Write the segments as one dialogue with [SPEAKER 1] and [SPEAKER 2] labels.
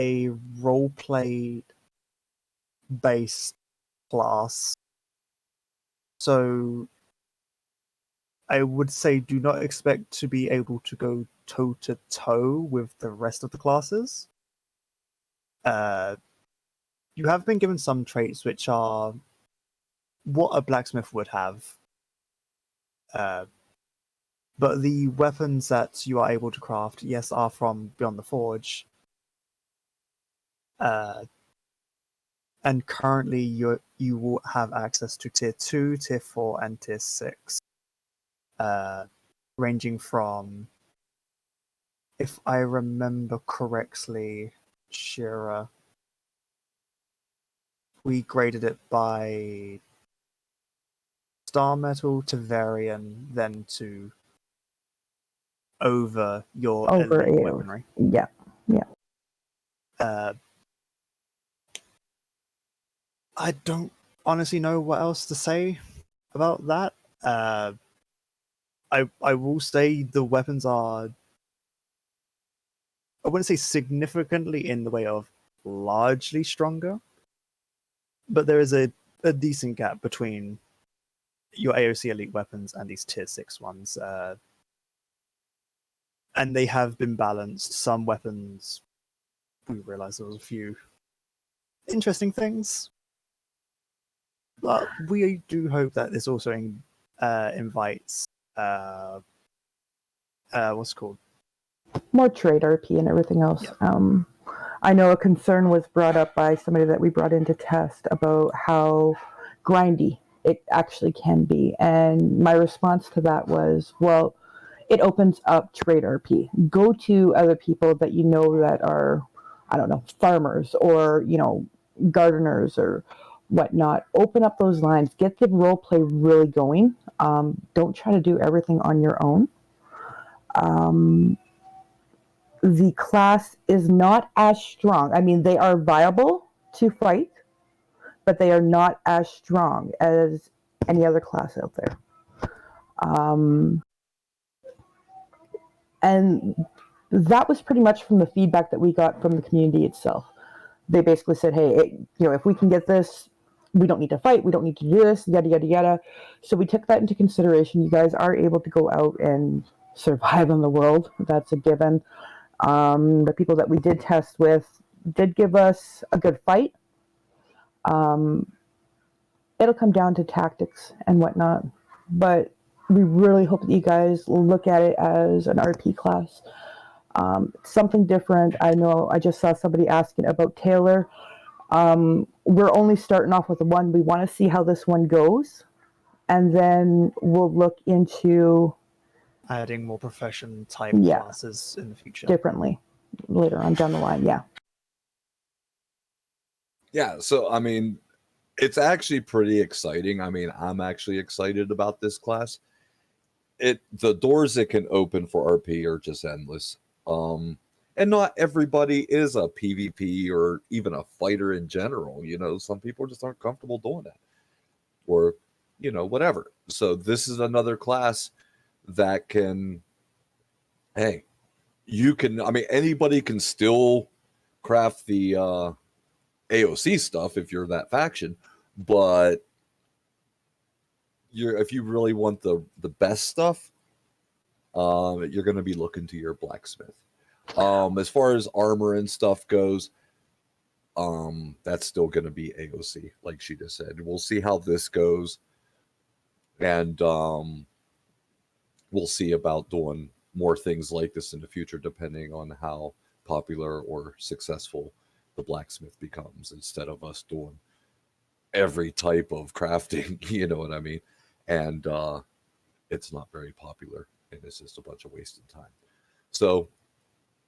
[SPEAKER 1] a roleplay based class. So I would say do not expect to be able to go toe to toe with the rest of the classes. You have been given some traits which are what a blacksmith would have. But the weapons that you are able to craft, yes, are from Beyond the Forge. And currently you will have access to Tier 2, Tier 4, and Tier 6. Ranging from, if I remember correctly, Shira, we graded it by Star Metal to Varian, then to over your elite weaponry.
[SPEAKER 2] Yeah.
[SPEAKER 1] I don't honestly know what else to say about that. I will say the weapons are, I wouldn't say significantly in the way of largely stronger, but there is a decent gap between your AOC elite weapons and these tier 6 ones. And they have been balanced. Some weapons, we realized there was a few interesting things. But we do hope that this also invites what's it called?
[SPEAKER 2] More trade RP and everything else.
[SPEAKER 1] Yeah.
[SPEAKER 2] I know a concern was brought up by somebody that we brought in to test about how grindy it actually can be. And my response to that was, well, it opens up trade RP. Go to other people that you know that are, I don't know, farmers or, gardeners or whatnot. Open up those lines. Get the role play really going. Don't try to do everything on your own. The class is not as strong. I mean, they are viable to fight, but they are not as strong as any other class out there. And that was pretty much from the feedback that we got from the community itself. They basically said, hey, if we can get this, we don't need to fight, we don't need to do this, yada, yada, yada. So we took that into consideration. You guys are able to go out and survive in the world. That's a given. The people that we did test with did give us a good fight. It'll come down to tactics and whatnot, but we really hope that you guys look at it as an RP class. Something different. I know I just saw somebody asking about Taylor. We're only starting off with one. We want to see how this one goes, and then we'll look into
[SPEAKER 1] adding more profession type classes in the future.
[SPEAKER 2] Differently later on down the line,
[SPEAKER 3] Yeah, so I mean, it's actually pretty exciting. I mean, I'm actually excited about this class. The doors it can open for RP are just endless. And not everybody is a PvP or even a fighter in general. Some people just aren't comfortable doing that. Or, whatever. So this is another class that can, hey, anybody can still craft the AOC stuff if you're that faction, but if you really want the best stuff, you're going to be looking to your blacksmith. As far as armor and stuff goes, that's still going to be AOC, like she just said. We'll see how this goes, and we'll see about doing more things like this in the future, depending on how popular or successful the blacksmith becomes, instead of us doing every type of crafting, you know what I mean? And it's not very popular, and it's just a bunch of wasted time. So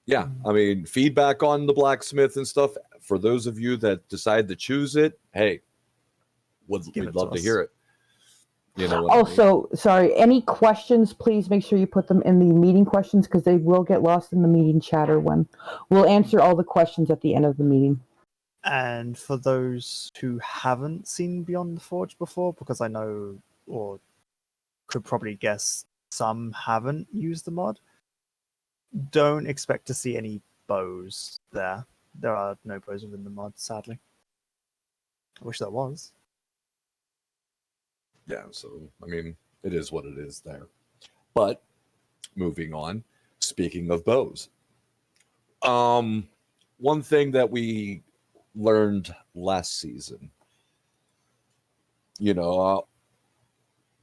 [SPEAKER 3] yeah, I mean, feedback on the blacksmith and stuff, for those of you that decide to choose it, hey, we'd love to hear it.
[SPEAKER 2] Also, sorry, any questions, please make sure you put them in the meeting questions, because they will get lost in the meeting chatter one. We'll answer all the questions at the end of the meeting.
[SPEAKER 1] And for those who haven't seen Beyond the Forge before, because I know, or could probably guess, some haven't used the mod, don't expect to see any bows there. There are no bows within the mod, sadly. I wish there was.
[SPEAKER 3] Yeah, so I mean, it is what it is there. But moving on, speaking of bows, one thing that we learned last season, you know,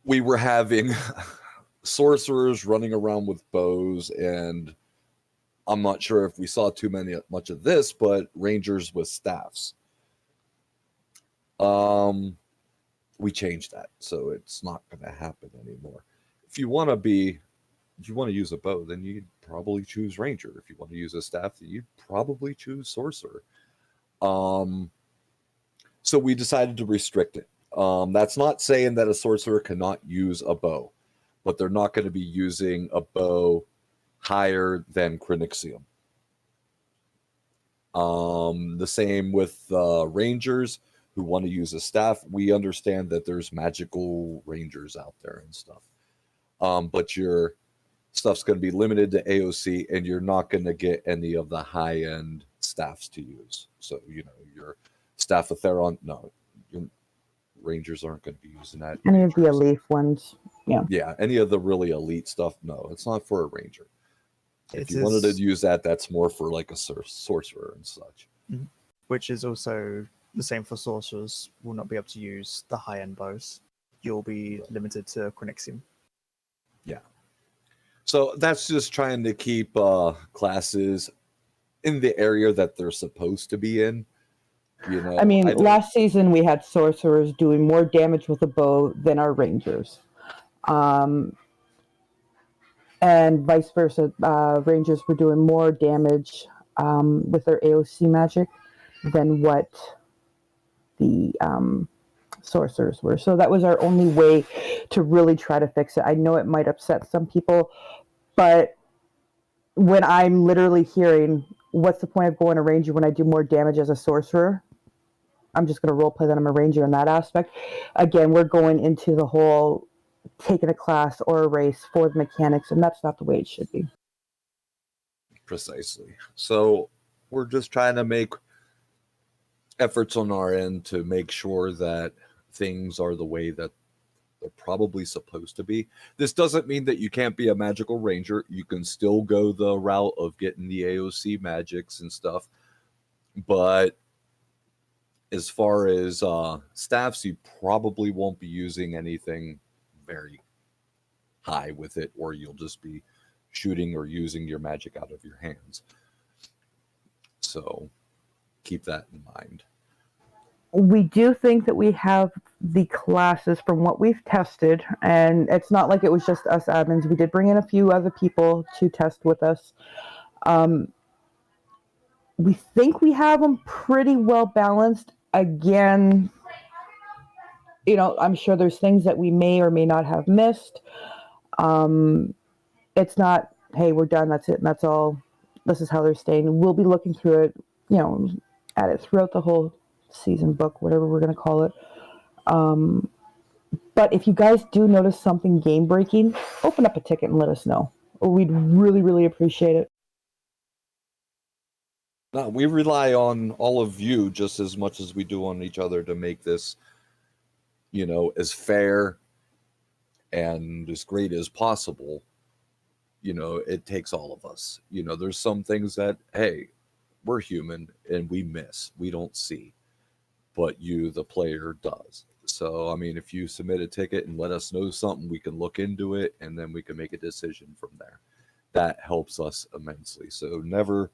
[SPEAKER 3] we were having sorcerers running around with bows, and I'm not sure if we saw much of this, but rangers with staffs. We changed that, so it's not going to happen anymore. If you want to use a bow, then you'd probably choose ranger. If you want to use a staff, you'd probably choose sorcerer. So we decided to restrict it. That's not saying that a sorcerer cannot use a bow, but they're not going to be using a bow higher than Crinixium. The same with rangers who want to use a staff. We understand that there's magical rangers out there and stuff. But your stuff's going to be limited to AOC, and you're not going to get any of the high-end staffs to use. So, your Staff of Theron, no, your rangers aren't going to be using that.
[SPEAKER 2] Any of the elite ones, yeah.
[SPEAKER 3] Yeah, any of the really elite stuff, no, it's not for a ranger. If you wanted to use that, that's more for like a sorcerer and such.
[SPEAKER 1] Which is also the same for sorcerers. Will not be able to use the high-end bows. You'll be limited to Crinixium.
[SPEAKER 3] Yeah. So that's just trying to keep classes in the area that they're supposed to be in.
[SPEAKER 2] I mean, last season we had sorcerers doing more damage with a bow than our rangers. And vice versa, rangers were doing more damage with their AOC magic than what the sorcerers were. So that was our only way to really try to fix it. I know it might upset some people, but when I'm literally hearing, what's the point of going a ranger when I do more damage as a sorcerer? I'm just going to roleplay that I'm a ranger in that aspect. Again, we're going into the whole taking a class or a race for the mechanics, and that's not the way it should be.
[SPEAKER 3] Precisely. So we're just trying to make efforts on our end to make sure that things are the way that they're probably supposed to be. This doesn't mean that you can't be a magical ranger. You can still go the route of getting the AOC magics and stuff. But as far as staffs, you probably won't be using anything very high with it, or you'll just be shooting or using your magic out of your hands. So keep that in mind.
[SPEAKER 2] We do think that we have the classes from what we've tested, and it's not like it was just us admins. We did bring in a few other people to test with us. We think we have them pretty well balanced. Again, I'm sure there's things that we may or may not have missed. It's not, hey, we're done, that's it, and that's all. This is how they're staying. We'll be looking through it, at it throughout the whole season book, whatever we're going to call it. But if you guys do notice something game breaking, open up a ticket and let us know. We'd really, really appreciate it.
[SPEAKER 3] No, we rely on all of you just as much as we do on each other to make this, as fair and as great as possible. It takes all of us. There's some things that, hey, we're human and we miss, we don't see, but you, the player, does. So, I mean, if you submit a ticket and let us know something, we can look into it and then we can make a decision from there. That helps us immensely. So never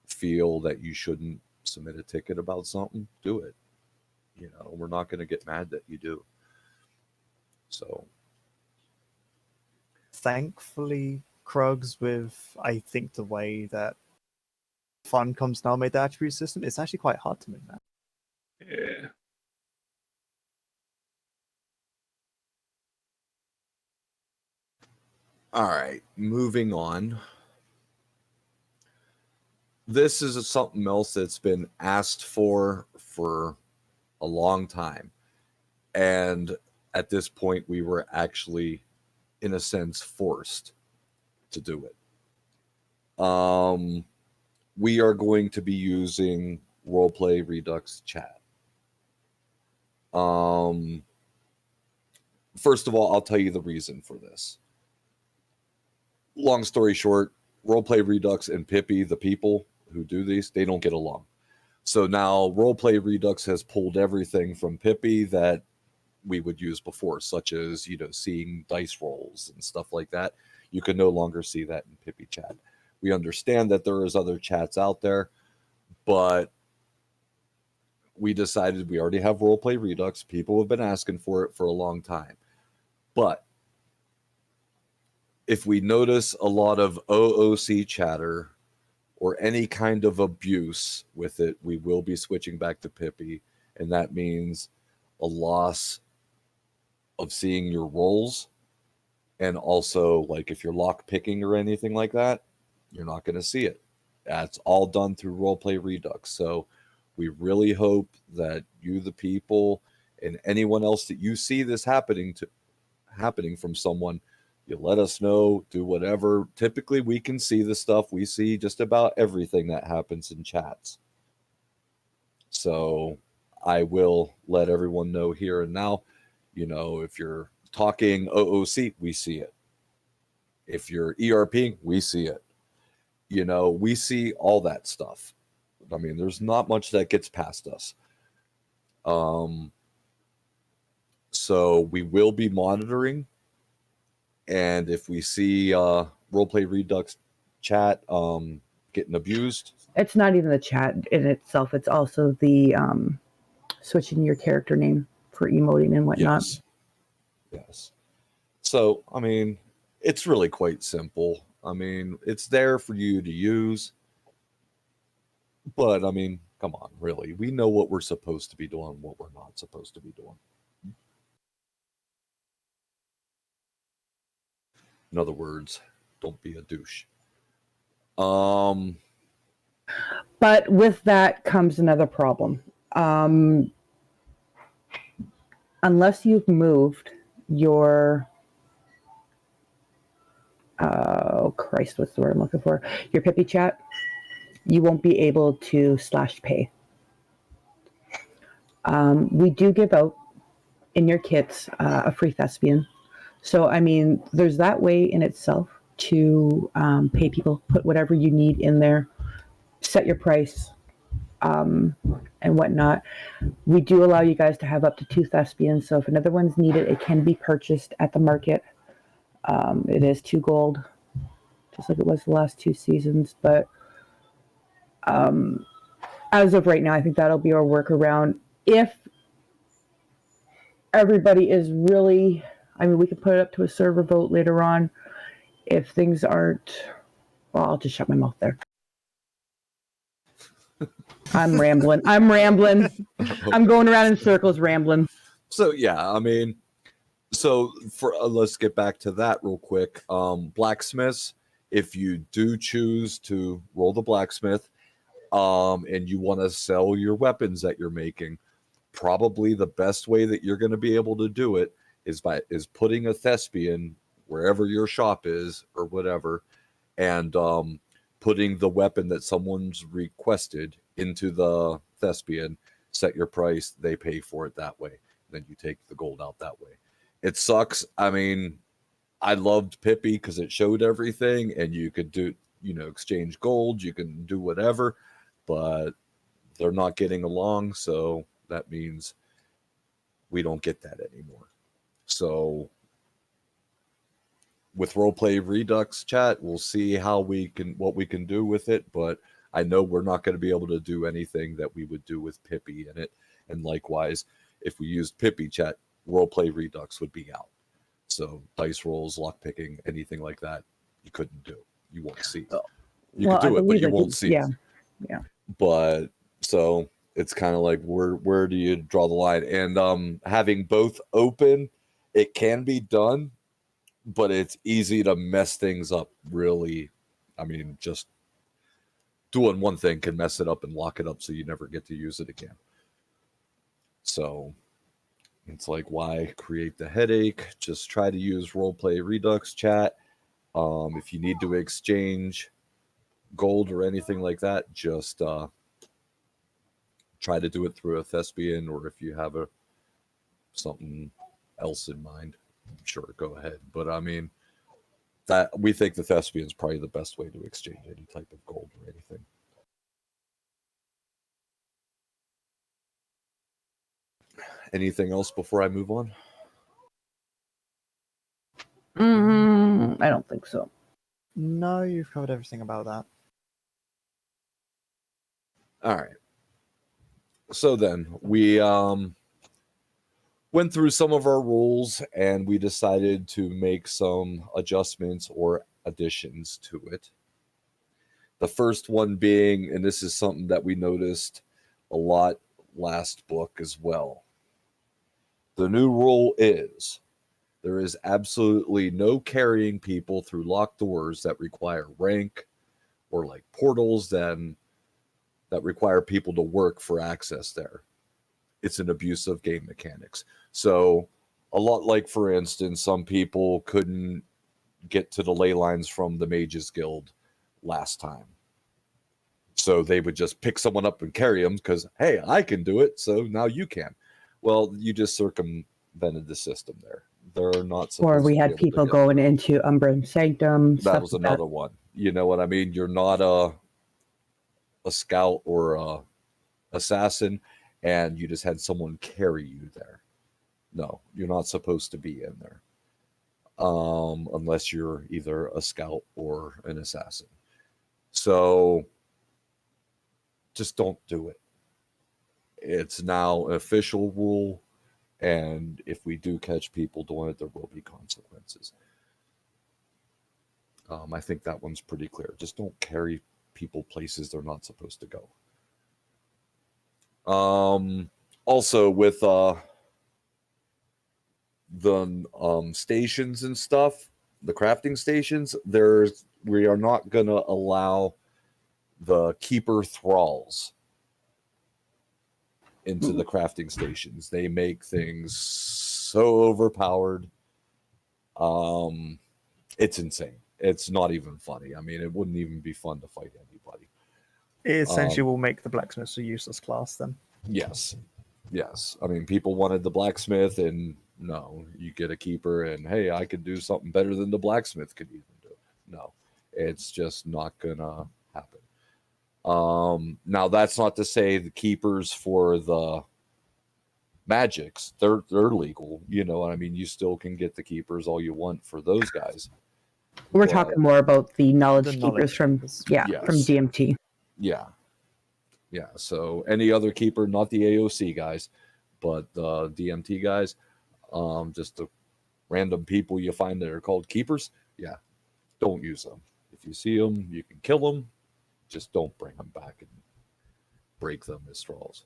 [SPEAKER 3] feel that you shouldn't submit a ticket about something. Do it. We're not going to get mad that you do. So
[SPEAKER 1] thankfully, Krugs, with I think the way that Funcom's now made the attribute system, it's actually quite hard to make that.
[SPEAKER 3] Yeah. All right, moving on. This is something else that's been asked for a long time. And at this point, we were actually, in a sense, forced to do it. we are going to be using Roleplay Redux chat. First of all, I'll tell you the reason for this. Long story short, Roleplay Redux and Pippi, the people who do these, they don't get along. So now Roleplay Redux has pulled everything from Pippi that we would use before, such as, seeing dice rolls and stuff like that. You can no longer see that in Pippi chat. We understand that there is other chats out there, but we decided we already have Roleplay Redux. People have been asking for it for a long time. But if we notice a lot of OOC chatter or any kind of abuse with it, we will be switching back to Pippi. And that means a loss of seeing your rolls. And also, like, if you're lock picking or anything like that, you're not going to see it. That's all done through Roleplay Redux. So we really hope that you, the people, and anyone else that you see this happening from someone, you let us know, do whatever. Typically, we can see the stuff. We see just about everything that happens in chats. So I will let everyone know here and now, if you're talking OOC, we see it. If you're ERPing, we see it. We see all that stuff. I mean, there's not much that gets past us. So we will be monitoring. And if we see Roleplay Redux chat getting abused.
[SPEAKER 2] It's not even the chat in itself. It's also the switching your character name for emoting and whatnot.
[SPEAKER 3] Yes. So, I mean, it's really quite simple. I mean, it's there for you to use. But, I mean, come on, really. We know what we're supposed to be doing, what we're not supposed to be doing. In other words, don't be a douche.
[SPEAKER 2] But with that comes another problem. Unless you've moved your what's the word I'm looking for? Your Pippi chat, you won't be able to /pay. We do give out in your kits a free thespian. So, I mean, there's that way in itself to pay people, put whatever you need in there, set your price, and whatnot. We do allow you guys to have up to 2 thespians. So if another one's needed, it can be purchased at the market. It is 2 gold, just like it was the last 2 seasons. But as of right now, I think that'll be our workaround. If everybody is really, I mean, we can put it up to a server vote later on. If things aren't, well, I'll just shut my mouth there. I'm rambling. I'm going around in circles rambling.
[SPEAKER 3] So, yeah, I mean, so for let's get back to that real quick. Blacksmiths, if you do choose to roll the blacksmith and you want to sell your weapons that you're making, probably the best way that you're going to be able to do it is putting a thespian wherever your shop is or whatever, and putting the weapon that someone's requested into the thespian, set your price, they pay for it that way. Then you take the gold out that way. It sucks. I mean, I loved Pippi because it showed everything and you could do, exchange gold, you can do whatever, but they're not getting along. So that means we don't get that anymore. So with Roleplay Redux chat, we'll see what we can do with it, but I know we're not going to be able to do anything that we would do with Pippi in it. And likewise, if we used Pippi chat, Roleplay Redux would be out. So dice rolls, lockpicking, anything like that, you couldn't do. You won't see it. You could do it, but you won't see it.
[SPEAKER 2] Yeah.
[SPEAKER 3] But so it's kind of like where do you draw the line? And having both open, it can be done, but it's easy to mess things up really. I mean, just doing one thing can mess it up and lock it up so you never get to use it again. So it's like, why create the headache? Just try to use Roleplay Redux chat. If you need to exchange, gold or anything like that, just try to do it through a thespian, or if you have something else in mind, sure, go ahead. But I mean, that we think the thespian is probably the best way to exchange any type of gold or anything. Anything else before I move on?
[SPEAKER 2] I don't think so.
[SPEAKER 1] No, you've covered everything about that.
[SPEAKER 3] All right. So then we went through some of our rules and we decided to make some adjustments or additions to it. The first one being, and this is something that we noticed a lot last book as well. The new rule is there is absolutely no carrying people through locked doors that require rank, or like portals that require people to work for access there. It's an abuse of game mechanics. So a lot like, for instance, some people couldn't get to the ley lines from the Mages Guild last time. So they would just pick someone up and carry them because, hey, I can do it, so now you can. Well, you just circumvented the system there. They're not supposed
[SPEAKER 2] Or we
[SPEAKER 3] to
[SPEAKER 2] had
[SPEAKER 3] be able
[SPEAKER 2] people
[SPEAKER 3] to get
[SPEAKER 2] going into Umbran Sanctum.
[SPEAKER 3] that was another one. You know what I mean? You're not a scout or a assassin, and you just had someone carry you there. No, you're not supposed to be in there, unless you're either a scout or an assassin. So just don't do it. It's now an official rule, and if we do catch people doing it, there will be consequences. I think that one's pretty clear. Just don't carry people places they're not supposed to go. Also with the stations and stuff, the crafting stations, we are not gonna allow the keeper thralls into the crafting stations. They make things so overpowered. It's insane. It's not even funny. I mean, it wouldn't even be fun to fight anybody.
[SPEAKER 1] It essentially will make the blacksmiths a useless class then.
[SPEAKER 3] Yes. I mean, people wanted the blacksmith, and no, you get a keeper, and hey, I could do something better than the blacksmith could even do. No, it's just not gonna happen. Now that's not to say the keepers for the magics, they're legal. You know what I mean? You still can get the keepers all you want for those guys.
[SPEAKER 2] We're talking more about the knowledge
[SPEAKER 1] The
[SPEAKER 2] keepers
[SPEAKER 1] knowledge
[SPEAKER 2] from
[SPEAKER 1] keepers.
[SPEAKER 2] from
[SPEAKER 3] Yes.
[SPEAKER 2] DMT.
[SPEAKER 3] Yeah. So any other keeper, not the AOC guys, but the DMT guys, just the random people you find that are called keepers, yeah, don't use them. If you see them, you can kill them. Just don't bring them back and break them as thralls.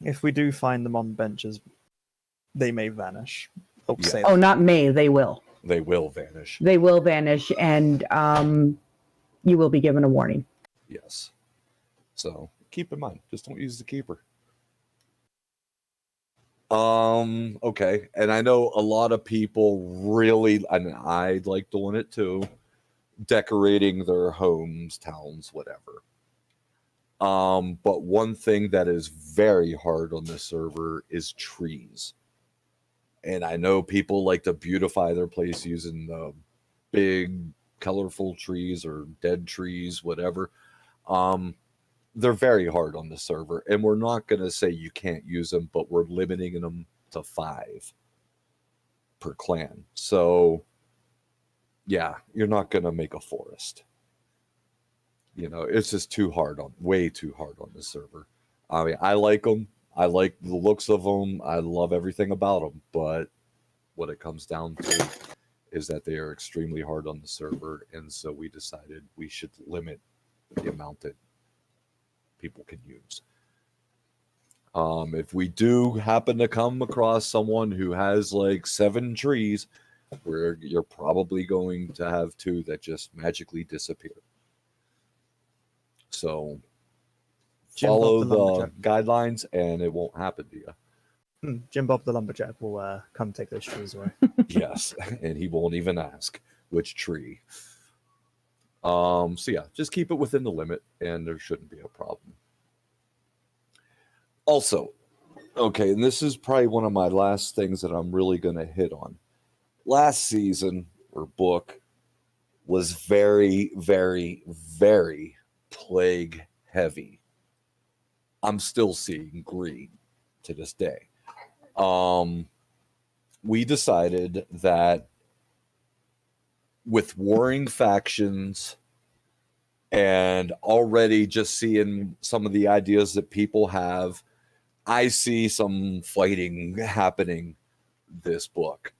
[SPEAKER 1] If we do find them on benches, they may vanish. I'll
[SPEAKER 3] Yeah.
[SPEAKER 1] say
[SPEAKER 2] Oh,
[SPEAKER 1] that.
[SPEAKER 2] not may. They will.
[SPEAKER 3] They will vanish.
[SPEAKER 2] They will vanish, and you will be given a warning.
[SPEAKER 3] Yes. So keep in mind, just don't use the keeper. Okay. And I know a lot of people really, and I like doing it too, decorating their homes, towns, whatever. But one thing that is very hard on this server is trees. And I know people like to beautify their place using the big, colorful trees or dead trees, whatever. They're very hard on the server, and we're not going to say you can't use them, but we're limiting them to 5 per clan. So, yeah, you're not going to make a forest. You know, it's just way too hard on the server. I mean, I like them. I like the looks of them. I love everything about them. But what it comes down to is that they are extremely hard on the server. And so we decided we should limit the amount that people can use. If we do happen to come across someone who has like 7 trees, where you're probably going to have 2 that just magically disappear. So
[SPEAKER 1] Jim
[SPEAKER 3] follow
[SPEAKER 1] Bob the
[SPEAKER 3] the
[SPEAKER 1] Lumberjack.
[SPEAKER 3] guidelines and it won't happen to you.
[SPEAKER 1] Jim Bob the Lumberjack will come take those trees away.
[SPEAKER 3] Yes, and he won't even ask which tree. So yeah, just keep it within the limit, and there shouldn't be a problem. Also, okay, and this is probably one of my last things that I'm really going to hit on. Last season or book was very, very, very plague heavy. I'm still seeing green to this day. We decided that with warring factions and already just seeing some of the ideas that people have, I see some fighting happening this book.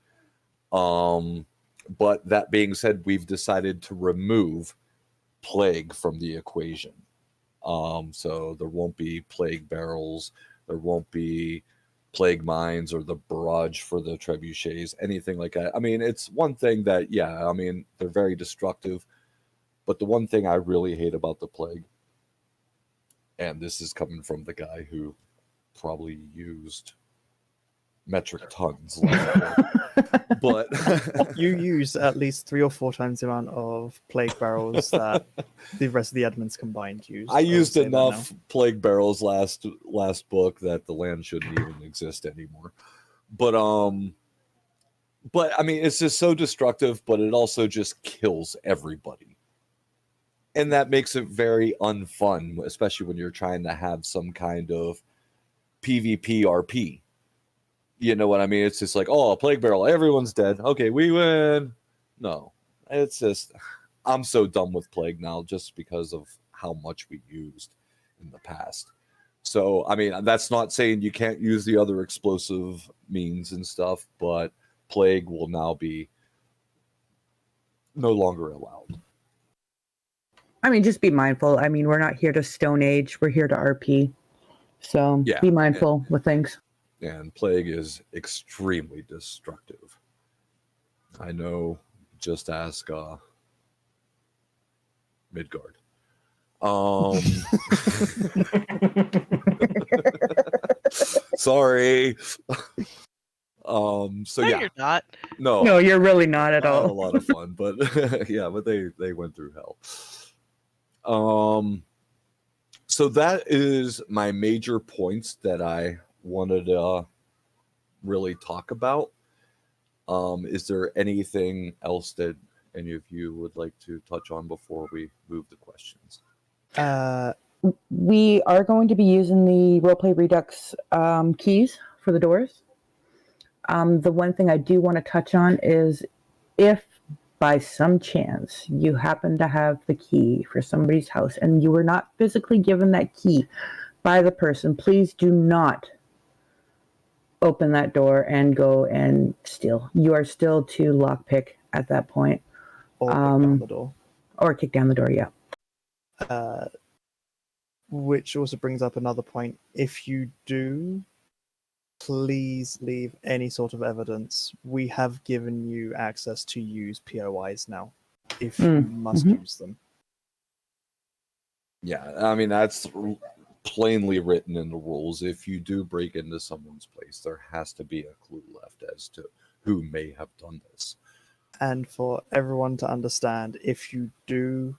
[SPEAKER 3] But that being said, we've decided to remove plague from the equation. So there won't be plague barrels, there won't be plague mines or the barrage for the trebuchets, anything like that. I mean, it's one thing that, yeah, I mean, they're very destructive. But the one thing I really hate about the plague, and this is coming from the guy who probably used metric tons but
[SPEAKER 1] You used at least 3 or 4 times the amount of plague barrels that the rest of the admins combined used.
[SPEAKER 3] I used
[SPEAKER 1] would say that
[SPEAKER 3] enough plague barrels last book that the land shouldn't even exist anymore. But I mean, it's just so destructive, but it also just kills everybody. And that makes it very unfun, especially when you're trying to have some kind of PvP RP. You know what I mean? It's just like, oh, a plague barrel, everyone's dead. Okay, we win. No, it's just, I'm so done with plague now just because of how much we used in the past. So, I mean, that's not saying you can't use the other explosive means and stuff, but plague will now be no longer allowed.
[SPEAKER 2] I mean, just be mindful. I mean, we're not here to Stone Age. We're here to RP. So
[SPEAKER 3] Yeah,
[SPEAKER 2] be mindful with things.
[SPEAKER 3] And plague is extremely destructive. I know, just ask Midgard. Sorry. So
[SPEAKER 4] No,
[SPEAKER 3] yeah.
[SPEAKER 4] you're not.
[SPEAKER 2] No, you're really not at
[SPEAKER 3] I had a
[SPEAKER 2] all.
[SPEAKER 3] lot of fun, but yeah, but they went through hell. So that is my major points that I wanted to really talk about. Is there anything else that any of you would like to touch on before we move to questions?
[SPEAKER 2] We are going to be using the Roleplay Redux keys for the doors. The one thing I do want to touch on is if by some chance you happen to have the key for somebody's house and you were not physically given that key by the person, please do not open that door and go and steal. You are still to lockpick at that point.
[SPEAKER 1] Or kick down the door.
[SPEAKER 2] Or kick down the door, yeah.
[SPEAKER 1] Which also brings up another point. If you do, please leave any sort of evidence. We have given you access to use POIs now, if you must use them.
[SPEAKER 3] Yeah, I mean, that's plainly written in the rules. If you do break into someone's place, there has to be a clue left as to who may have done this.
[SPEAKER 1] And for everyone to understand, if you do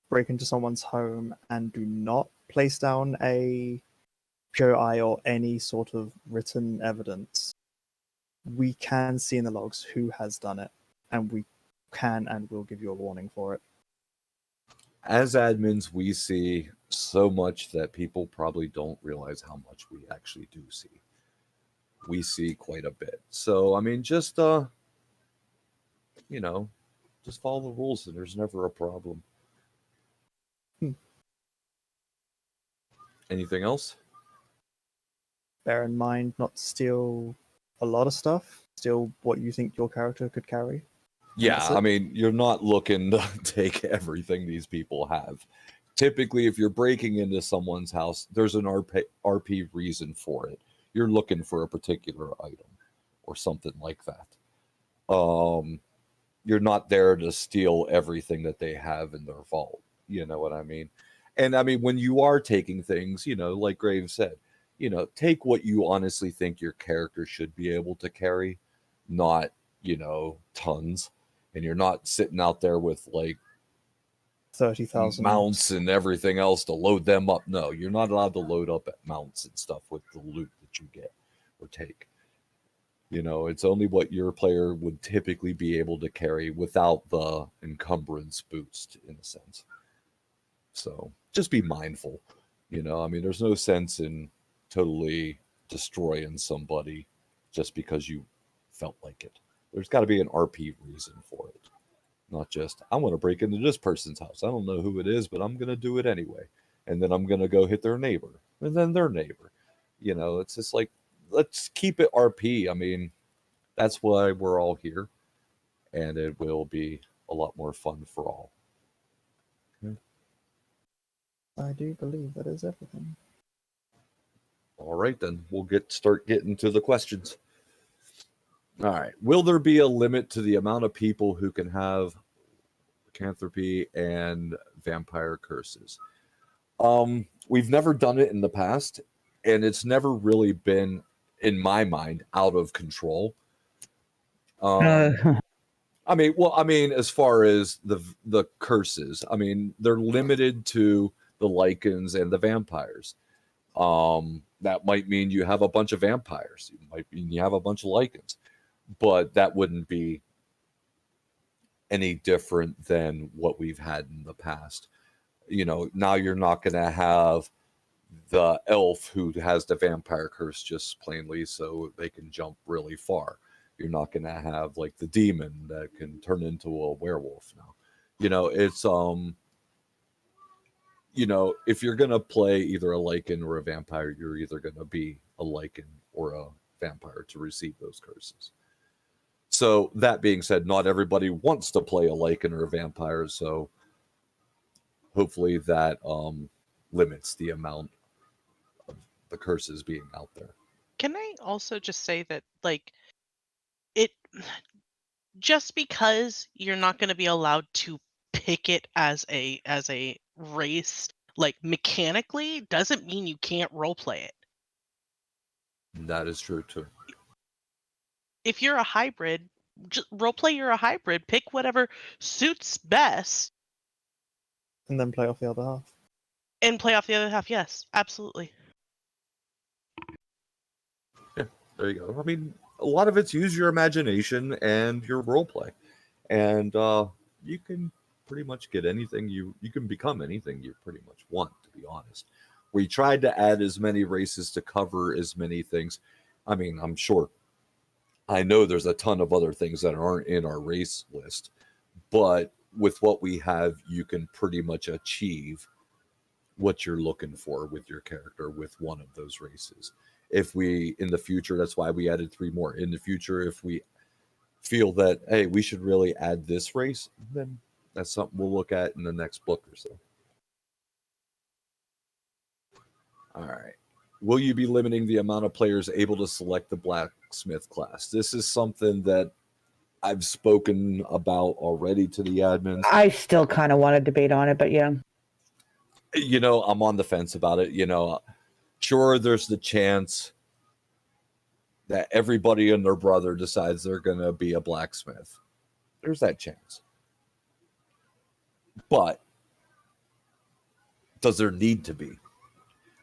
[SPEAKER 1] break into someone's home and do not place down a POI or any sort of written evidence, we can see in the logs who has done it, and we can and will give you a warning for it.
[SPEAKER 3] As admins, we see so much that people probably don't realize how much we actually do see. We see quite a bit. So, I mean, just, just follow the rules and there's never a problem. Anything else?
[SPEAKER 1] Bear in mind not to steal a lot of stuff. Steal what you think your character could carry.
[SPEAKER 3] Yeah, I mean, you're not looking to take everything these people have. Typically, if you're breaking into someone's house, there's an RP reason for it. You're looking for a particular item or something like that. You're not there to steal everything that they have in their vault. You know what I mean? And I mean, when you are taking things, like Graves said, take what you honestly think your character should be able to carry, not, tons. And you're not sitting out there with like
[SPEAKER 1] 30,000
[SPEAKER 3] mounts and everything else to load them up. No, you're not allowed to load up at mounts and stuff with the loot that you get or take. You know, it's only what your player would typically be able to carry without the encumbrance boost, in a sense. So just be mindful. You know, I mean, there's no sense in totally destroying somebody just because you felt like it. There's got to be an RP reason for it. Not just, I want to break into this person's house. I don't know who it is, but I'm going to do it anyway. And then I'm going to go hit their neighbor and then their neighbor. You know, it's just like, let's keep it RP. I mean, that's why we're all here. And it will be a lot more fun for all. Okay.
[SPEAKER 1] I do believe that is everything.
[SPEAKER 3] All right, then we'll start getting to the questions. All right. Will there be a limit to the amount of people who can have lycanthropy and vampire curses? We've never done it in the past, and it's never really been, in my mind, out of control. I mean, as far as the curses, I mean, they're limited to the lycans and the vampires. That might mean you have a bunch of vampires. It might mean you have a bunch of lycans. But that wouldn't be any different than what we've had in the past. You know, now you're not going to have the elf who has the vampire curse just plainly so they can jump really far. You're not going to have like the demon that can turn into a werewolf now. You know, it's you know, if you're going to play either a lycan or a vampire, you're either going to be a lycan or a vampire to receive those curses. So that being said, not everybody wants to play a lycan or a vampire, so hopefully that limits the amount of the curses being out there.
[SPEAKER 4] Can I also just say that, like, it just because you're not going to be allowed to pick it as a race, like mechanically, doesn't mean you can't roleplay it.
[SPEAKER 3] That is true too.
[SPEAKER 4] If you're a hybrid, just roleplay you're a hybrid. Pick whatever suits best.
[SPEAKER 1] And then play off the other half.
[SPEAKER 4] And play off the other half, yes. Absolutely.
[SPEAKER 3] Yeah, there you go. I mean, a lot of it's use your imagination and your roleplay. And you can pretty much get anything you can become anything you pretty much want, to be honest. We tried to add as many races to cover as many things. I mean, I know there's a ton of other things that aren't in our race list, but with what we have, you can pretty much achieve what you're looking for with your character with one of those races. If we, in the future, that's why we added 3 more. In the future, if we feel that, hey, we should really add this race, then that's something we'll look at in the next book or so. All right. Will you be limiting the amount of players able to select the blacksmith class? This is something that I've spoken about already to the admins.
[SPEAKER 2] I still kind of want to debate on it, but yeah.
[SPEAKER 3] You know, I'm on the fence about it. You know, sure, there's the chance that everybody and their brother decides they're going to be a blacksmith. There's that chance. But does there need to be?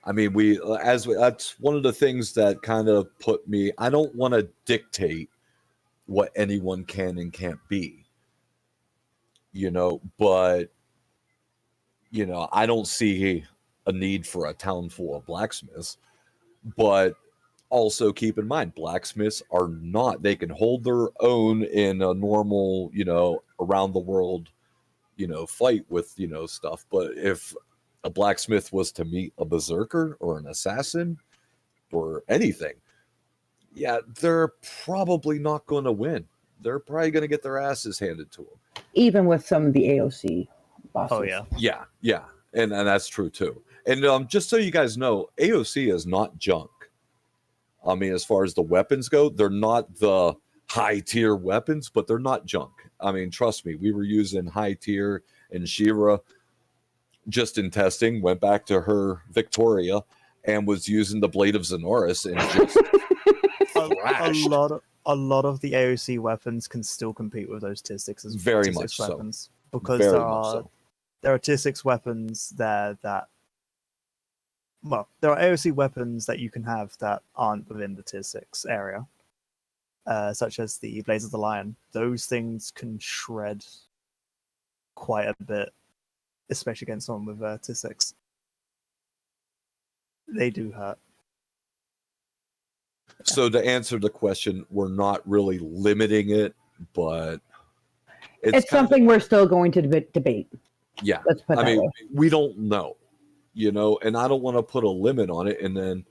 [SPEAKER 3] I mean, that's one of the things that kind of put me, I don't want to dictate what anyone can and can't be, you know, but, you know, I don't see a need for a town full of blacksmiths, but also keep in mind, blacksmiths are not, they can hold their own in a normal, you know, around the world, you know, fight with, you know, stuff. But if a blacksmith was to meet a berserker or an assassin or anything, yeah, they're probably not going to win. They're probably going to get their asses handed to them.
[SPEAKER 2] Even with some of the AOC bosses.
[SPEAKER 1] Oh, yeah.
[SPEAKER 3] Yeah, yeah. And that's true, too. And just so you guys know, AOC is not junk. I mean, as far as the weapons go, they're not the high-tier weapons, but they're not junk. I mean, trust me, we were using high-tier and She-Ra just in testing, went back to her Victoria and was using the Blade of Zenoris and just
[SPEAKER 1] a lot of the AOC weapons can still compete with those tier 6s.
[SPEAKER 3] Very
[SPEAKER 1] tier
[SPEAKER 3] much
[SPEAKER 1] 6
[SPEAKER 3] so.
[SPEAKER 1] weapons because
[SPEAKER 3] Very
[SPEAKER 1] there
[SPEAKER 3] much
[SPEAKER 1] are
[SPEAKER 3] so.
[SPEAKER 1] there are tier 6 weapons there that, well, there are AOC weapons that you can have that aren't within the tier 6 area, such as the Blades of the Lion. Those things can shred quite a bit, especially against someone with tier 6. They do hurt.
[SPEAKER 3] So to answer the question, we're not really limiting it, but
[SPEAKER 2] It's something we're still going to debate.
[SPEAKER 3] Yeah.
[SPEAKER 2] Let's put
[SPEAKER 3] I
[SPEAKER 2] that
[SPEAKER 3] mean,
[SPEAKER 2] way.
[SPEAKER 3] we don't know, and I don't want to put a limit on it. And then,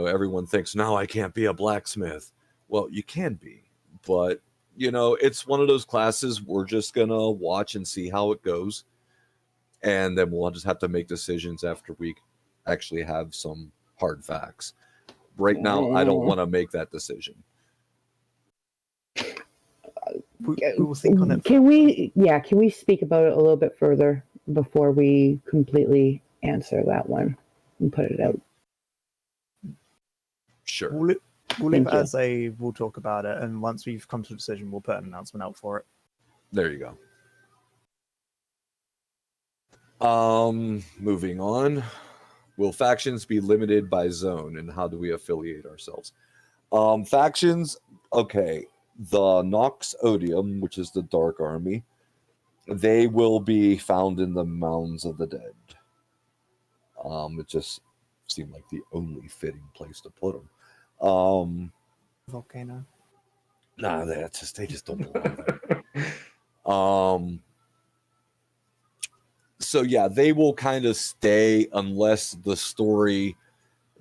[SPEAKER 3] everyone thinks, no, I can't be a blacksmith. Well, you can be, but, it's one of those classes we're just going to watch and see how it goes. And then we'll just have to make decisions after we actually have some hard facts. Right now, I don't want to make that decision.
[SPEAKER 1] We will think on it.
[SPEAKER 2] Can we speak about it a little bit further before we completely answer that one and put it out?
[SPEAKER 3] Sure.
[SPEAKER 1] We'll leave it
[SPEAKER 2] Thank you.
[SPEAKER 1] as we'll talk about it, and once we've come to a decision, we'll put an announcement out for it.
[SPEAKER 3] There you go. Moving on. Will factions be limited by zone, and how do we affiliate ourselves? Factions, okay. The Nox Odium, which is the Dark Army, they will be found in the Mounds of the Dead. It just seemed like the only fitting place to put them.
[SPEAKER 1] Volcano.
[SPEAKER 3] Nah, they just don't belong there. So yeah, they will kind of stay unless the story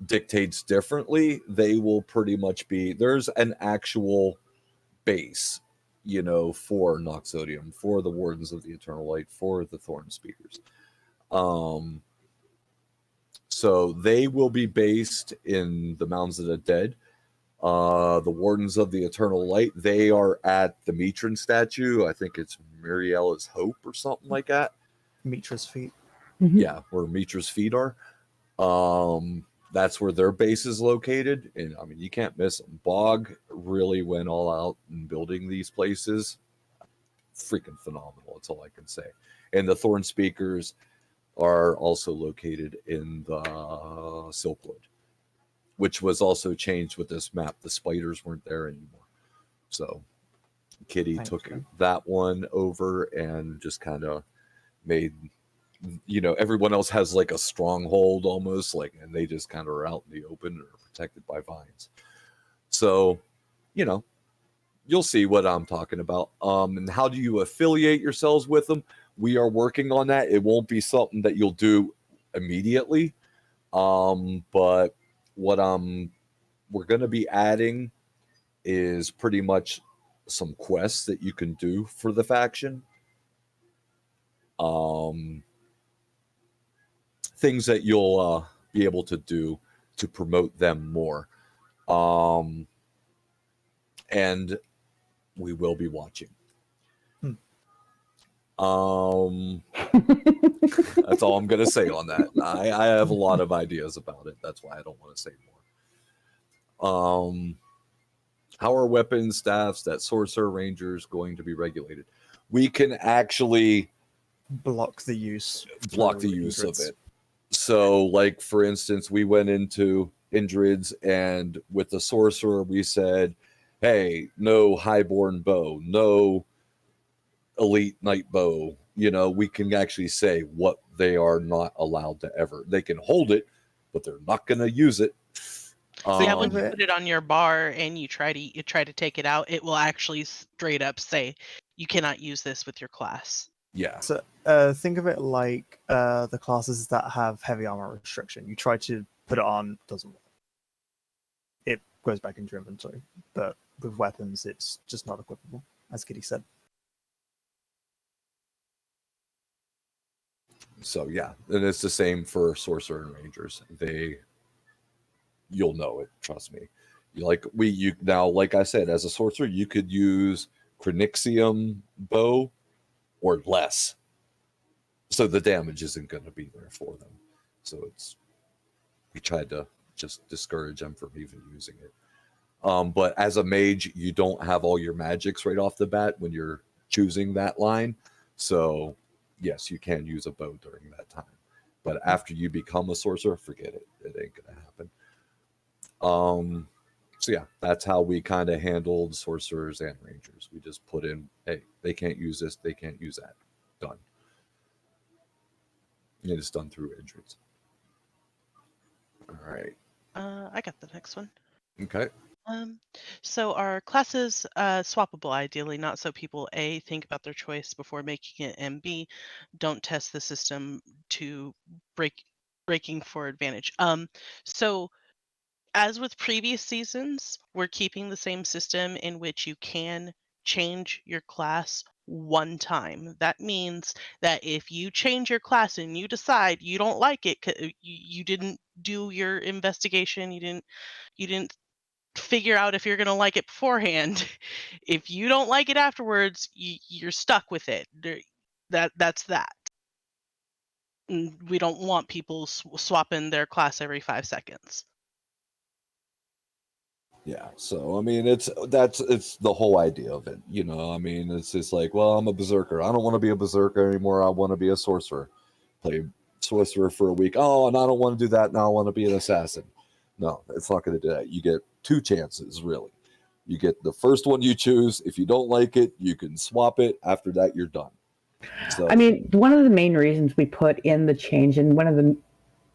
[SPEAKER 3] dictates differently. They will pretty much be, there's an actual base, for Noxodium, for the Wardens of the Eternal Light, for the Thorn Speakers. So they will be based in the Mounds of the Dead. The Wardens of the Eternal Light, they are at the Mitran statue. I think it's Miriela's Hope or something like that.
[SPEAKER 1] Mitra's feet.
[SPEAKER 3] Yeah, where Mitra's feet are. That's where their base is located. And I mean, you can't miss them. Bog really went all out in building these places. Freaking phenomenal. That's all I can say. And the Thorn Speakers are also located in the Silkwood, which was also changed with this map. The spiders weren't there anymore. So Kitty took that one over and just kind of made, everyone else has like a stronghold almost, and they just kind of are out in the open and are protected by vines. So, you'll see what I'm talking about. And how do you affiliate yourselves with them? We are working on that. It won't be something that you'll do immediately. But what we're going to be adding is pretty much some quests that you can do for the faction. Things that you'll be able to do to promote them more. And we will be watching. That's all I'm going to say on that. I have a lot of ideas about it. That's why I don't want to say more. How are weapons, staffs, that sorcerer, rangers going to be regulated? We can actually
[SPEAKER 1] block the use
[SPEAKER 3] of it. So, like, for instance, we went into Indrids, and with the sorcerer, we said, hey, no highborn bow, no elite night bow. We can actually say what they are not allowed to ever. They can hold it, but they're not going to use it.
[SPEAKER 4] So yeah, when you put it on your bar and you try to take it out, it will actually straight up say you cannot use this with your class.
[SPEAKER 3] Yeah.
[SPEAKER 1] So think of it like the classes that have heavy armor restriction. You try to put it on, doesn't work. It goes back into inventory. But with weapons, it's just not equipable, as Kitty said.
[SPEAKER 3] So yeah, and it's the same for sorcerer and rangers. You'll know it, trust me. Now, like I said, as a sorcerer, you could use Cranixium bow or less. So the damage isn't going to be there for them. So we tried to just discourage them from even using it. But as a mage, you don't have all your magics right off the bat when you're choosing that line. So yes, you can use a bow during that time. But after you become a sorcerer, forget it. It ain't gonna happen. So yeah, that's how we kind of handled sorcerers and rangers. We just put in, hey, they can't use this, they can't use that. Done. And it's done through injuries. All right.
[SPEAKER 4] I got the next one.
[SPEAKER 3] Okay.
[SPEAKER 4] So our classes swappable ideally, not so people A, think about their choice before making it, and B, don't test the system to breaking for advantage. So as with previous seasons, we're keeping the same system in which you can change your class one time. That means that if you change your class and you decide you don't like it, you didn't do your investigation, you didn't figure out if you're going to like it beforehand. If you don't like it afterwards, you're stuck with it. That's that. And we don't want people swapping their class every 5 seconds.
[SPEAKER 3] Yeah. So I mean, it's the whole idea of it. You know, I mean, it's just like, well, I'm a berserker. I don't want to be a berserker anymore. I want to be a sorcerer. Play sorcerer for a week. Oh, and I don't want to do that. Now I want to be an assassin. No, it's not going to do that. You get 2 chances, really. You get the first one you choose. If you don't like it, you can swap it. After that, you're done. So
[SPEAKER 2] I mean, one of the main reasons we put in the change, and one of the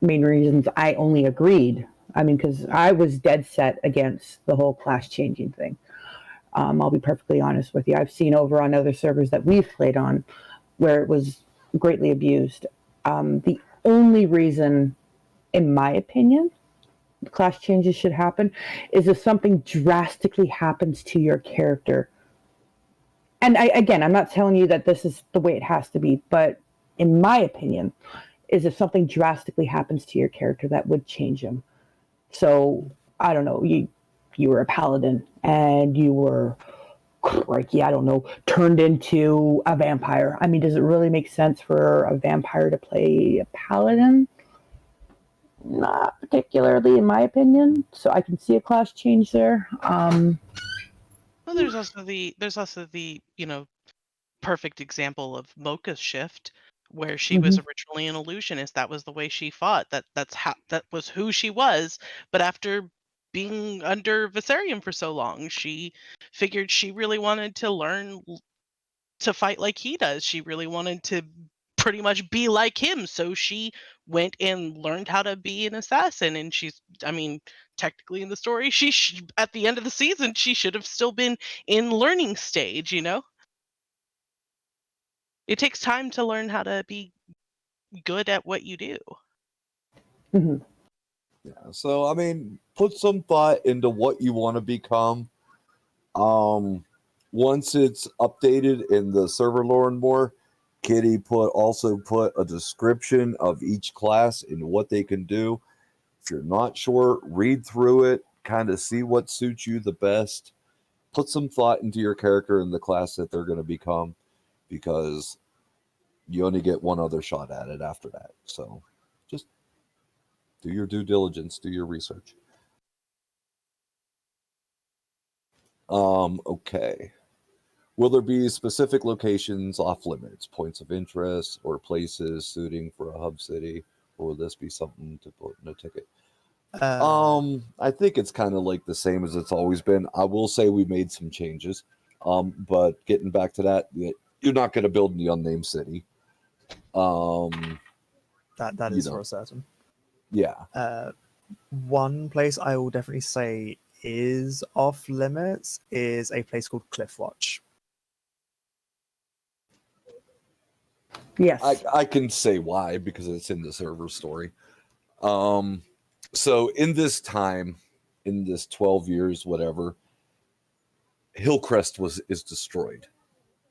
[SPEAKER 2] main reasons I only agreed, I mean, because I was dead set against the whole class changing thing. I'll be perfectly honest with you. I've seen over on other servers that we've played on where it was greatly abused. The only reason, in my opinion, class changes should happen is if something drastically happens to your character. And again, I'm not telling you that this is the way it has to be, but in my opinion, is if something drastically happens to your character that would change him. So I don't know, you were a paladin and you were, crikey, I don't know, turned into a vampire. I mean, does it really make sense for a vampire to play a paladin? Not particularly, in my opinion. So I can see a class change there.
[SPEAKER 4] Well, there's also the perfect example of Mocha's shift, where she was originally an illusionist. That was the way she fought. That was who she was. But after being under Viserion for so long, she figured she really wanted to learn to fight like he does. She really wanted to pretty much be like him. So she went and learned how to be an assassin. And I mean, technically in the story, at the end of the season, she should have still been in learning stage, you know? It takes time to learn how to be good at what you do.
[SPEAKER 2] Mhm.
[SPEAKER 3] yeah. So I mean, put some thought into what you want to become. Once it's updated in the server lore and more, Kitty also put a description of each class and what they can do. If you're not sure, read through it, kind of see what suits you the best. Put some thought into your character and the class that they're going to become, because you only get one other shot at it after that. So just do your due diligence, do your research. Okay. Will there be specific locations off limits, points of interest, or places suiting for a hub city? Or will this be something to put in a ticket? I think it's kind of like the same as it's always been. I will say we made some changes. But getting back to that, you're not going to build in the unnamed city.
[SPEAKER 1] That
[SPEAKER 3] you
[SPEAKER 1] is
[SPEAKER 3] know.
[SPEAKER 1] for certain.
[SPEAKER 3] Yeah.
[SPEAKER 1] One place I will definitely say is off limits is a place called Cliffwatch.
[SPEAKER 2] Yes.
[SPEAKER 3] I can say why, because it's in the server story. So in this time, in this 12 years, whatever, Hillcrest is destroyed.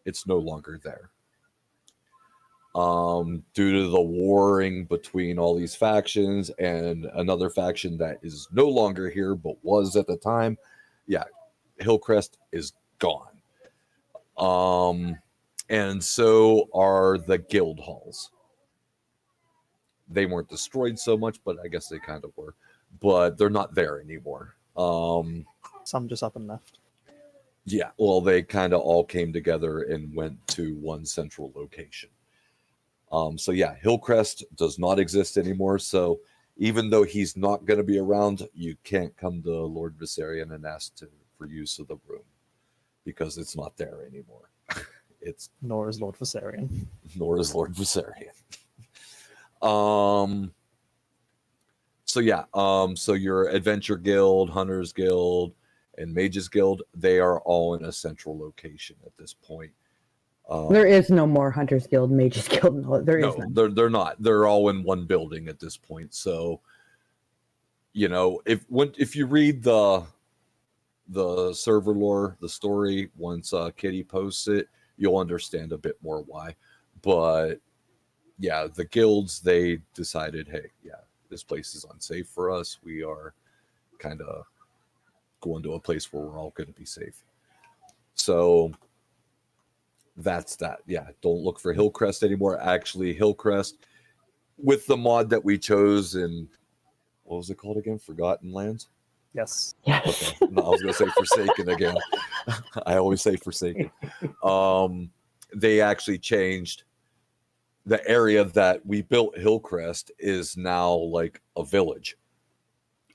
[SPEAKER 3] It's no longer there. Due to the warring between all these factions and another faction that is no longer here but was at the time, yeah, Hillcrest is gone. And so are the guild halls. They weren't destroyed so much, but I guess they kind of were. But they're not there anymore.
[SPEAKER 1] Some just up and left.
[SPEAKER 3] Yeah, well, they kind of all came together and went to one central location. So yeah, Hillcrest does not exist anymore. So even though he's not going to be around, you can't come to Lord Viserion and ask for use of the room because it's not there anymore. It's
[SPEAKER 1] Nor is Lord Viserion.
[SPEAKER 3] nor is Lord Viserion. So yeah, so your Adventure Guild, Hunters Guild, and Mages Guild, they are all in a central location at this point.
[SPEAKER 2] There is no more Hunters Guild, Mages Guild. No, there is
[SPEAKER 3] No,
[SPEAKER 2] none.
[SPEAKER 3] they're not. They're all in one building at this point. So, you know, if you read the server lore, the story, once Kitty posts it, you'll understand a bit more why. But yeah, the guilds, they decided, hey, yeah, this place is unsafe for us. We are kind of going to a place where we're all going to be safe. So that's that. Yeah, don't look for Hillcrest anymore. Actually, Hillcrest, with the mod that we chose in, what was it called again? Forgotten Lands?
[SPEAKER 1] Yes.
[SPEAKER 2] Yes.
[SPEAKER 3] Okay. No, I was going to say Forsaken again. I always say Forsaken. They actually changed the area that we built. Hillcrest is now like a village,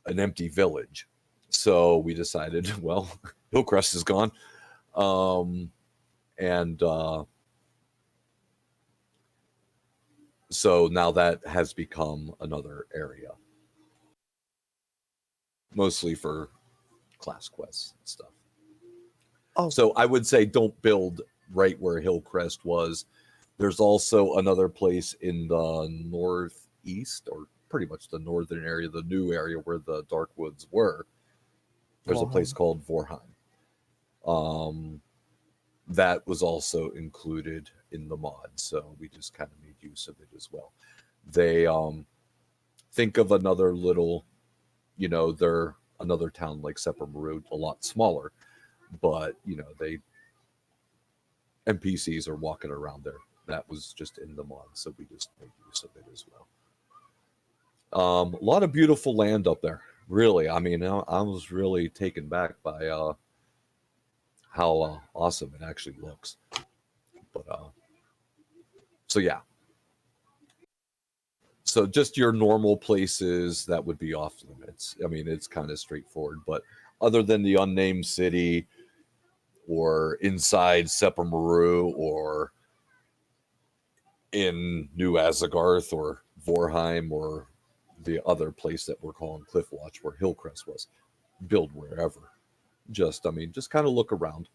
[SPEAKER 3] an empty village. So we decided, well, Hillcrest is gone. So now that has become another area, mostly for class quests and stuff.
[SPEAKER 1] Oh.
[SPEAKER 3] So I would say don't build right where Hillcrest was. There's also another place in the northeast, or pretty much the northern area, the new area where the Dark Woods were. There's a place called Vorheim. That was also included in the mod, so we just kind of made use of it as well. They think of another little, you know, they're another town like Sepper Maru, a lot smaller, but you know, they NPCs are walking around there. That was just in the mod, so we just made use of it as well. A lot of beautiful land up there, really. I mean, I was really taken back by how awesome it actually looks. But so yeah, so just your normal places that would be off limits. I mean, it's kind of straightforward, but other than the unnamed city or inside Sepper Maru or in New Azagarth or Vorheim or the other place that we're calling Cliffwatch where Hillcrest was, build wherever. Just kind of look around.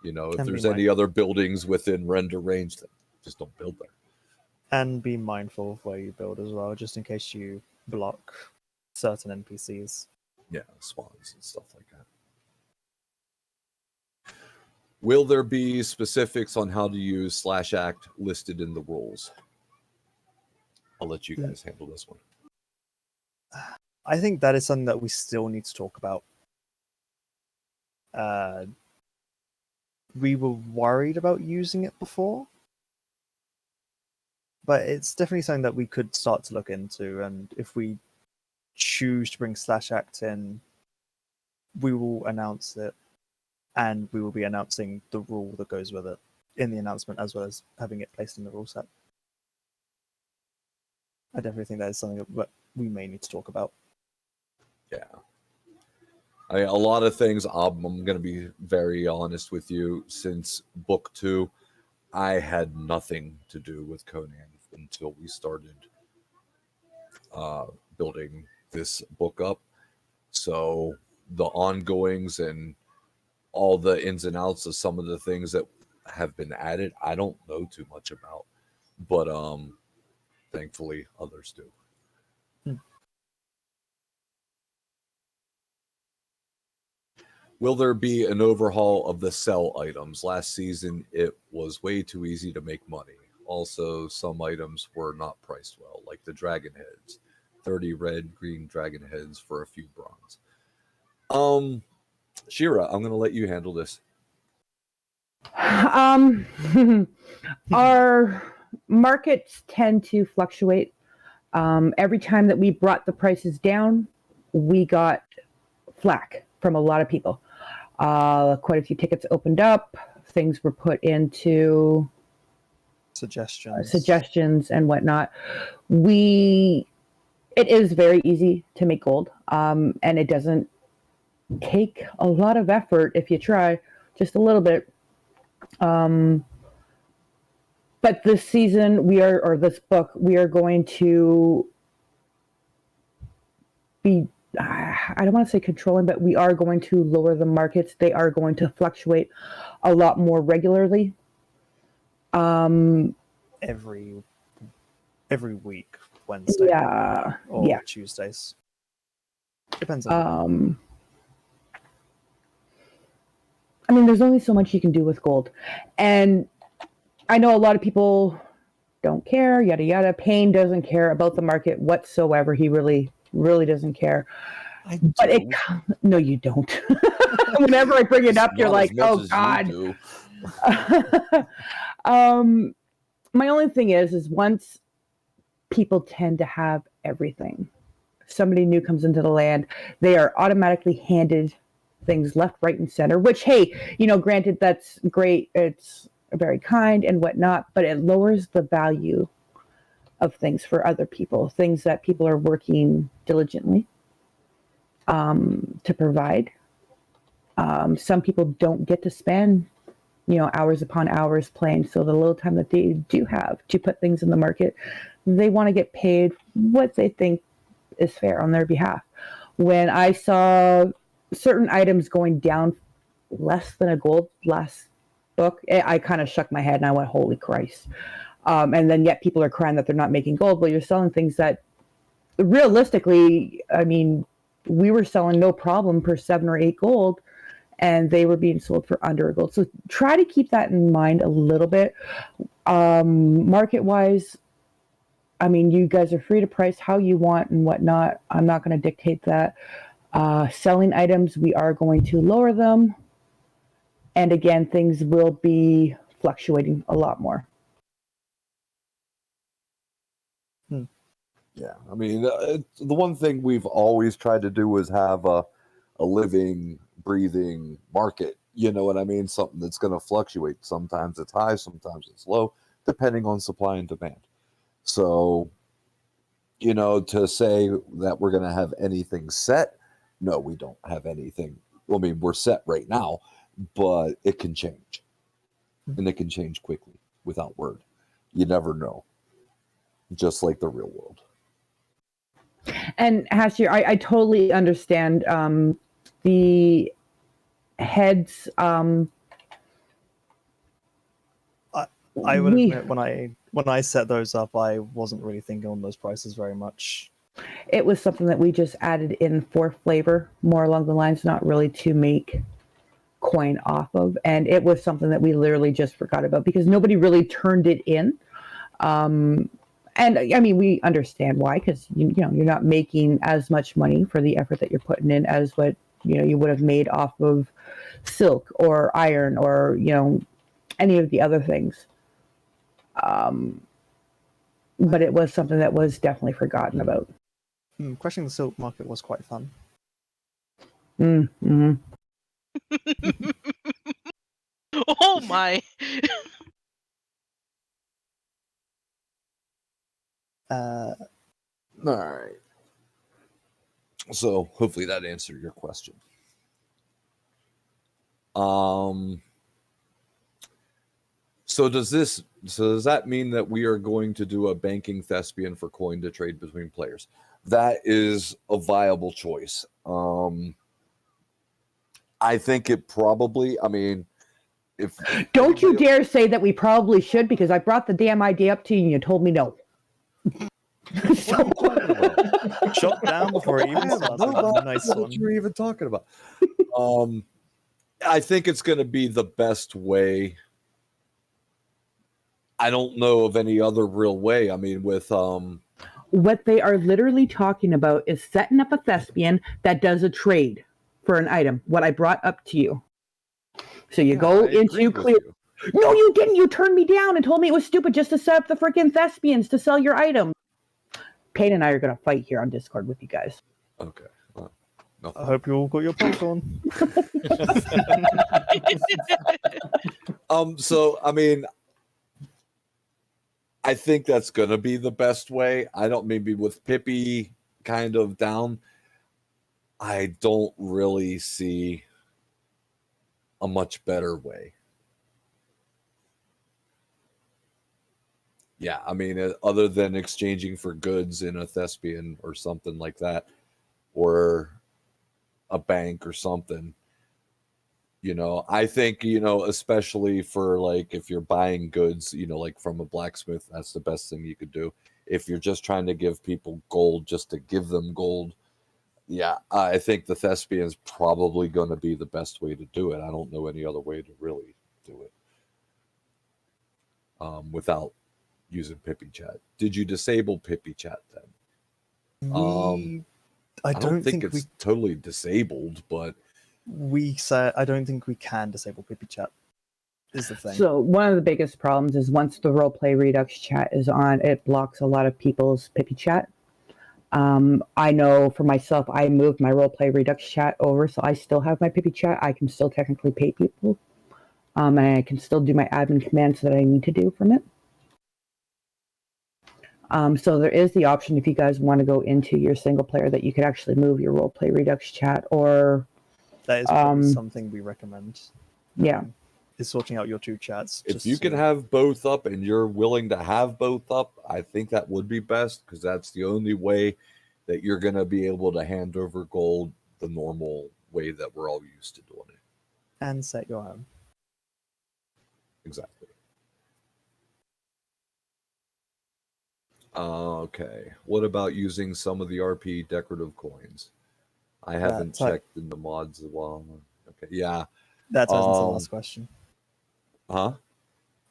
[SPEAKER 3] You know, if
[SPEAKER 1] And be
[SPEAKER 3] there's any other buildings within render range, then just don't build there.
[SPEAKER 1] And be mindful of where you build as well, just in case you block certain NPCs.
[SPEAKER 3] Yeah, spawns and stuff like that. Will there be specifics on how to use /act listed in the rules? I'll let you guys handle this one.
[SPEAKER 1] I think that is something that we still need to talk about. We were worried about using it before, but it's definitely something that we could start to look into. And if we choose to bring /act in, we will announce it, and we will be announcing the rule that goes with it in the announcement, as well as having it placed in the rule set. I definitely think that is something that we may need to talk about.
[SPEAKER 3] Yeah. A lot of things, I'm going to be very honest with you. Since book 2, I had nothing to do with Conan until we started building this book up. So the ongoings and all the ins and outs of some of the things that have been added, I don't know too much about. But thankfully others do. Will there be an overhaul of the sell items? Last season, it was way too easy to make money. Also, some items were not priced well, like the dragon heads. 30 red, green dragon heads for a few bronze. Shira, I'm going to let you handle this.
[SPEAKER 2] Our markets tend to fluctuate. Every time that we brought the prices down, we got flack from a lot of people. Quite a few tickets opened up. Things were put into suggestions and whatnot. It is very easy to make gold, and it doesn't take a lot of effort if you try just a little bit. But this season this book, we are going to be, I don't want to say controlling, but we are going to lower the markets. They are going to fluctuate a lot more regularly.
[SPEAKER 1] Every week, Wednesday, or Tuesdays. Depends on.
[SPEAKER 2] I mean, there's only so much you can do with gold, and I know a lot of people don't care, yada yada. Payne doesn't care about the market whatsoever. He really, really doesn't care. No, you don't. Whenever I bring it up, you're like, oh God. My only thing is once people tend to have everything, somebody new comes into the land, they are automatically handed things left, right, and center, which, hey, granted, that's great. It's very kind and whatnot, but it lowers the value of things for other people, things that people are working diligently to provide. Some people don't get to spend, hours upon hours playing. So the little time that they do have to put things in the market, they want to get paid what they think is fair on their behalf. When I saw certain items going down less than a gold last book, I kind of shook my head and I went, holy Christ. And then yet people are crying that they're not making gold. Well, you're selling things that realistically, I mean, we were selling no problem per 7 or 8 gold, and they were being sold for under a gold. So try to keep that in mind a little bit. Market wise, I mean, you guys are free to price how you want and whatnot. I'm not going to dictate that. Selling items, we are going to lower them. And again, things will be fluctuating a lot more.
[SPEAKER 3] Yeah, I mean, the one thing we've always tried to do is have a living, breathing market. You know what I mean? Something that's going to fluctuate. Sometimes it's high, sometimes it's low, depending on supply and demand. So, to say that we're going to have anything set, no, we don't have anything. I mean, we're set right now, but it can change. And it can change quickly without word. You never know. Just like the real world.
[SPEAKER 2] And Hashir, I totally understand the heads.
[SPEAKER 1] I would admit when I set those up, I wasn't really thinking on those prices very much.
[SPEAKER 2] It was something that we just added in for flavor, more along the lines, not really to make coin off of. And it was something that we literally just forgot about because nobody really turned it in. And I mean, we understand why, because you're not making as much money for the effort that you're putting in as what you would have made off of silk or iron or any of the other things. But it was something that was definitely forgotten about.
[SPEAKER 1] Questioning the silk market was quite fun.
[SPEAKER 2] Mm-hmm.
[SPEAKER 4] Oh my.
[SPEAKER 3] All right. So hopefully that answered your question. So does that mean that we are going to do a banking thespian for coin to trade between players? That is a viable choice. I think it probably, I mean, if
[SPEAKER 2] don't you dare say that we probably should, because I brought the damn idea up to you and you told me no.
[SPEAKER 1] Shut down before it even started. Nice one.
[SPEAKER 3] What you were even talking about? I think it's going to be the best way. I don't know of any other real way. I mean, with
[SPEAKER 2] what they are literally talking about is setting up a thespian that does a trade for an item. What I brought up to you. So you go into clear. No, you didn't. You turned me down and told me it was stupid just to set up the freaking thespians to sell your item. Payne and I are going to fight here on Discord with you guys.
[SPEAKER 3] Okay. Well,
[SPEAKER 1] I hope you all got your popcorn.
[SPEAKER 3] So, I mean, I think that's gonna be the best way. I don't maybe with Pippi kind of down. I don't really see a much better way. Yeah, I mean, other than exchanging for goods in a thespian or something like that, or a bank or something. I think, especially for like if you're buying goods, like from a blacksmith, that's the best thing you could do. If you're just trying to give people gold just to give them gold, yeah, I think the thespian's probably going to be the best way to do it. I don't know any other way to really do it without using Pippi Chat. Did you disable Pippi Chat then?
[SPEAKER 1] I
[SPEAKER 3] I don't
[SPEAKER 1] don't
[SPEAKER 3] think
[SPEAKER 1] think
[SPEAKER 3] it's totally disabled, but
[SPEAKER 1] we said I don't think we can disable Pippi Chat. Is the thing.
[SPEAKER 2] So one of the biggest problems is once the Roleplay Redux chat is on, it blocks a lot of people's Pippi Chat. I know for myself, I moved my Roleplay Redux chat over, so I still have my Pippi Chat. I can still technically pay people, and I can still do my admin commands that I need to do from it. So there is the option, if you guys want to go into your single player, that you could actually move your Roleplay Redux chat, or
[SPEAKER 1] that is probably something we recommend.
[SPEAKER 2] Yeah.
[SPEAKER 1] Is sorting out your two chats.
[SPEAKER 3] If you can have both up and you're willing to have both up, I think that would be best, because that's the only way that you're going to be able to hand over gold the normal way that we're all used to doing it.
[SPEAKER 1] And set your home.
[SPEAKER 3] Exactly. Okay. What about using some of the RP decorative coins? I haven't checked in the mods a while. Okay. Yeah.
[SPEAKER 1] That ties into the last question.
[SPEAKER 3] Huh?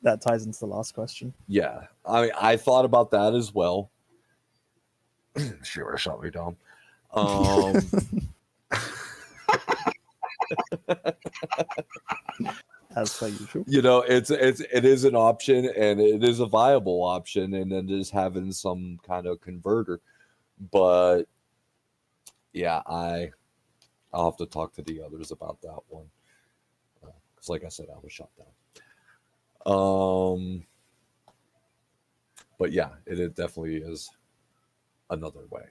[SPEAKER 1] That ties into the last question.
[SPEAKER 3] Yeah. I thought about that as well. She would have shot me down.
[SPEAKER 1] As per usual.
[SPEAKER 3] It is an option, and it is a viable option, and then just having some kind of converter. But yeah, I'll have to talk to the others about that one. Because like I said, I was shot down. But yeah, it definitely is another way.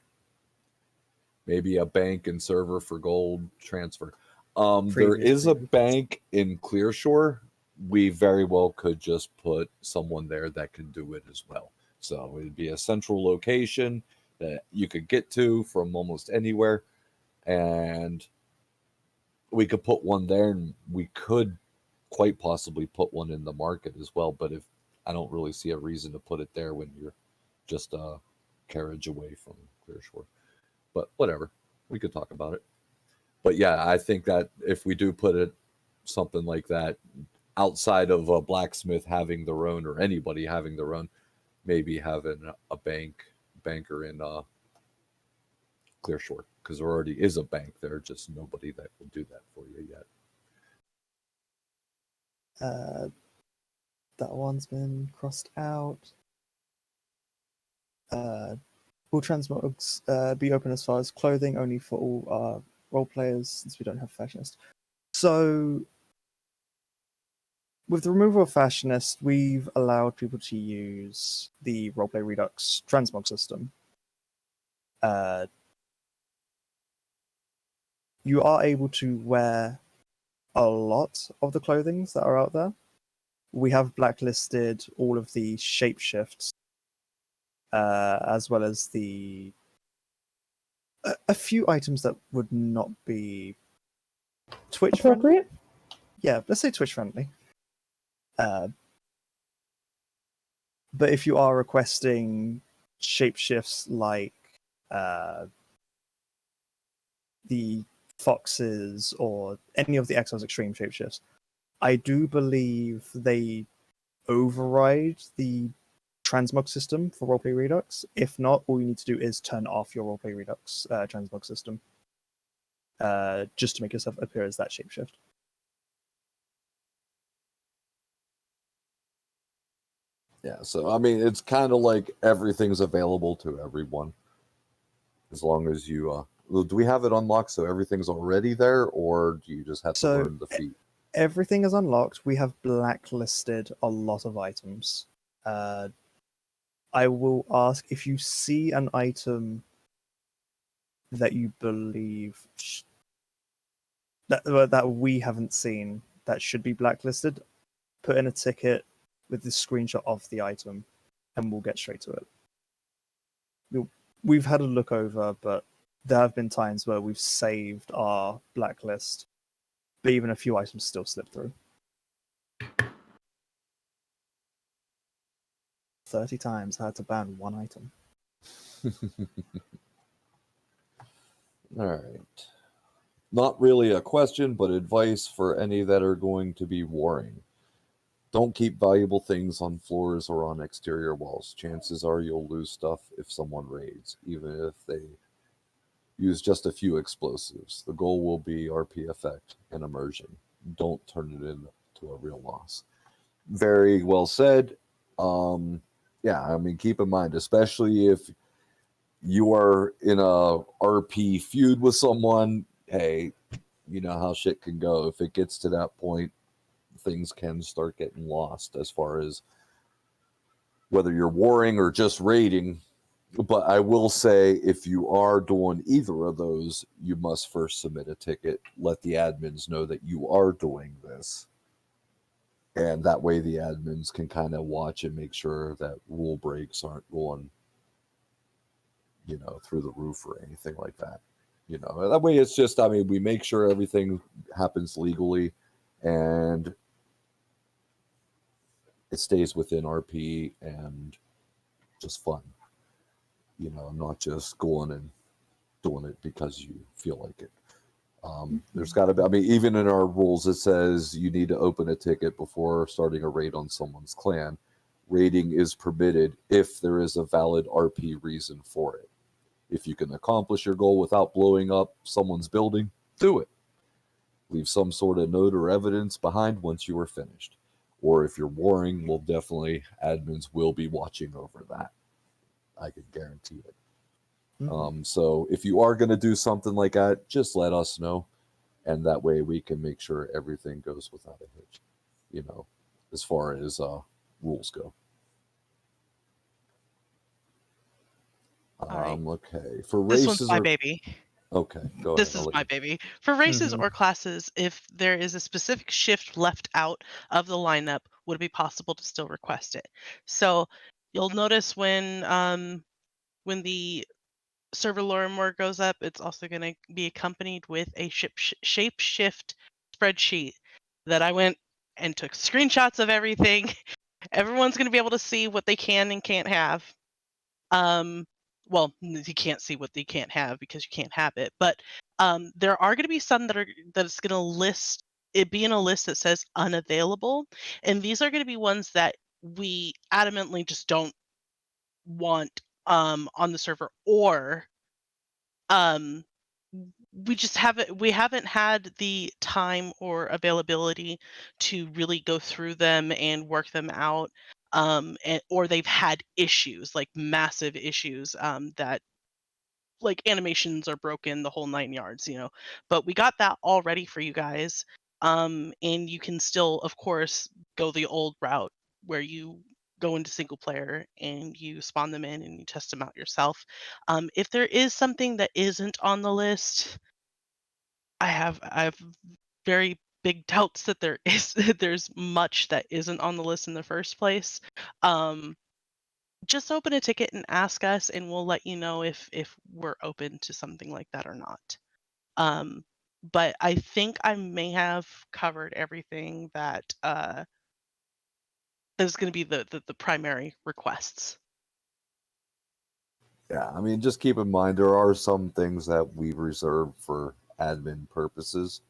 [SPEAKER 3] Maybe a bank and server for gold transfer. There is a bank in Clearshore. We very well could just put someone there that can do it as well. So it'd be a central location that you could get to from almost anywhere. And we could put one there, and we could quite possibly put one in the market as well. But I don't really see a reason to put it there when you're just a carriage away from Clearshore. But whatever, we could talk about it. But yeah, I think that if we do put it something like that, outside of a blacksmith having their own, or anybody having their own, maybe having a banker in Clearshore, because there already is a bank there, just nobody that will do that for you yet.
[SPEAKER 1] That one's been crossed out. Will transmogs be open as far as clothing, only for all our role players, since we don't have fashionist? So with the removal of fashionist, we've allowed people to use the Roleplay Redux transmog system. You are able to wear a lot of the clothings that are out there. We have blacklisted all of the shapeshifts, as well as a few items that would not be Twitch
[SPEAKER 2] appropriate.
[SPEAKER 1] Yeah, let's say Twitch friendly. But if you are requesting shapeshifts like the Foxes or any of the Exiles Extreme shapeshifts, I do believe they override the transmog system for Roleplay Redux. If not, all you need to do is turn off your Roleplay Redux transmog system, just to make yourself appear as that shapeshift.
[SPEAKER 3] Yeah, so I mean, it's kind of like everything's available to everyone, as long as you. Do we have it unlocked so everything's already there, or do you just have to learn the feat?
[SPEAKER 1] Everything is unlocked. We have blacklisted a lot of items. I will ask if you see an item that you believe that we haven't seen that should be blacklisted, put in a ticket with the screenshot of the item, and we'll get straight to it. We've had a look over, but there have been times where we've saved our blacklist, but even a few items still slip through. 30 times I had to ban one item.
[SPEAKER 3] All right. Not really a question, but advice for any that are going to be warring. Don't keep valuable things on floors or on exterior walls. Chances are you'll lose stuff if someone raids, even if they use just a few explosives. The goal will be RP effect and immersion. Don't turn it into a real loss. Very well said. Yeah, I mean, keep in mind, especially if you are in a RP feud with someone, hey, you know how shit can go. If it gets to that point, things can start getting lost as far as whether you're warring or just raiding. But I will say, if you are doing either of those, you must first submit a ticket. Let the admins know that you are doing this. And that way the admins can kind of watch and make sure that rule breaks aren't going, you know, through the roof or anything like that. You know, that way it's just, I mean, we make sure everything happens legally and it stays within RP and just fun. You know, not just going and doing it because you feel like it. There's got to be, I mean, even in our rules, it says you need to open a ticket before starting a raid on someone's clan. Raiding is permitted if there is a valid RP reason for it. If you can accomplish your goal without blowing up someone's building, do it. Leave some sort of note or evidence behind once you are finished. Or if you're warring, well, definitely admins will be watching over that. I can guarantee it. So if you are going to do something like that, just let us know. And that way we can make sure everything goes without a hitch, you know, as far as rules go.
[SPEAKER 4] right.
[SPEAKER 3] Okay. For
[SPEAKER 4] This
[SPEAKER 3] races
[SPEAKER 4] one's my
[SPEAKER 3] or...
[SPEAKER 4] baby.
[SPEAKER 3] Okay, go
[SPEAKER 4] This
[SPEAKER 3] ahead.
[SPEAKER 4] is my baby. For races
[SPEAKER 1] Mhm.
[SPEAKER 4] or classes, if there is a specific shift left out of the lineup, would it be possible to still request it? So you'll notice when the server lore more goes up, it's also going to be accompanied with a shape shift spreadsheet that I went and took screenshots of everything. Everyone's going to be able to see what they can and can't have. Well, you can't see what they can't have because you can't have it, but there are going to be some that's going to list it be in a list that says unavailable, and these are going to be ones that we adamantly just don't want on the server, or um we haven't had the time or availability to really go through them and work them out, or they've had issues, like massive issues, that like animations are broken, the whole 9 yards, you know. But we got that all ready for you guys, and you can still, of course, go the old route where you go into single player and you spawn them in and you test them out yourself. If there is something that isn't on the list, I have very big doubts that there's much that isn't on the list in the first place. Just open a ticket and ask us, and we'll let you know if we're open to something like that or not. Um, but I think I may have covered everything that is going to be the primary requests.
[SPEAKER 3] Yeah, I mean, just keep in mind there are some things that we reserve for admin purposes.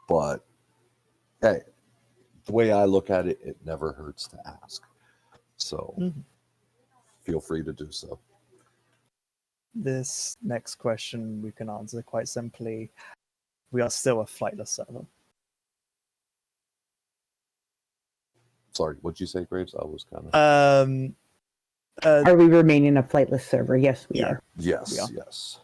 [SPEAKER 3] But hey, the way I look at it, it never hurts to ask. So
[SPEAKER 1] Mhm.
[SPEAKER 3] feel free to do so.
[SPEAKER 1] This next question we can answer quite simply. We are still a flightless server.
[SPEAKER 3] Sorry, what'd you say, Graves? I was kind of...
[SPEAKER 2] Are we remaining a flightless server? Yes, we
[SPEAKER 1] Yeah.
[SPEAKER 2] are.
[SPEAKER 3] Yes,
[SPEAKER 1] Yeah.
[SPEAKER 3] yes.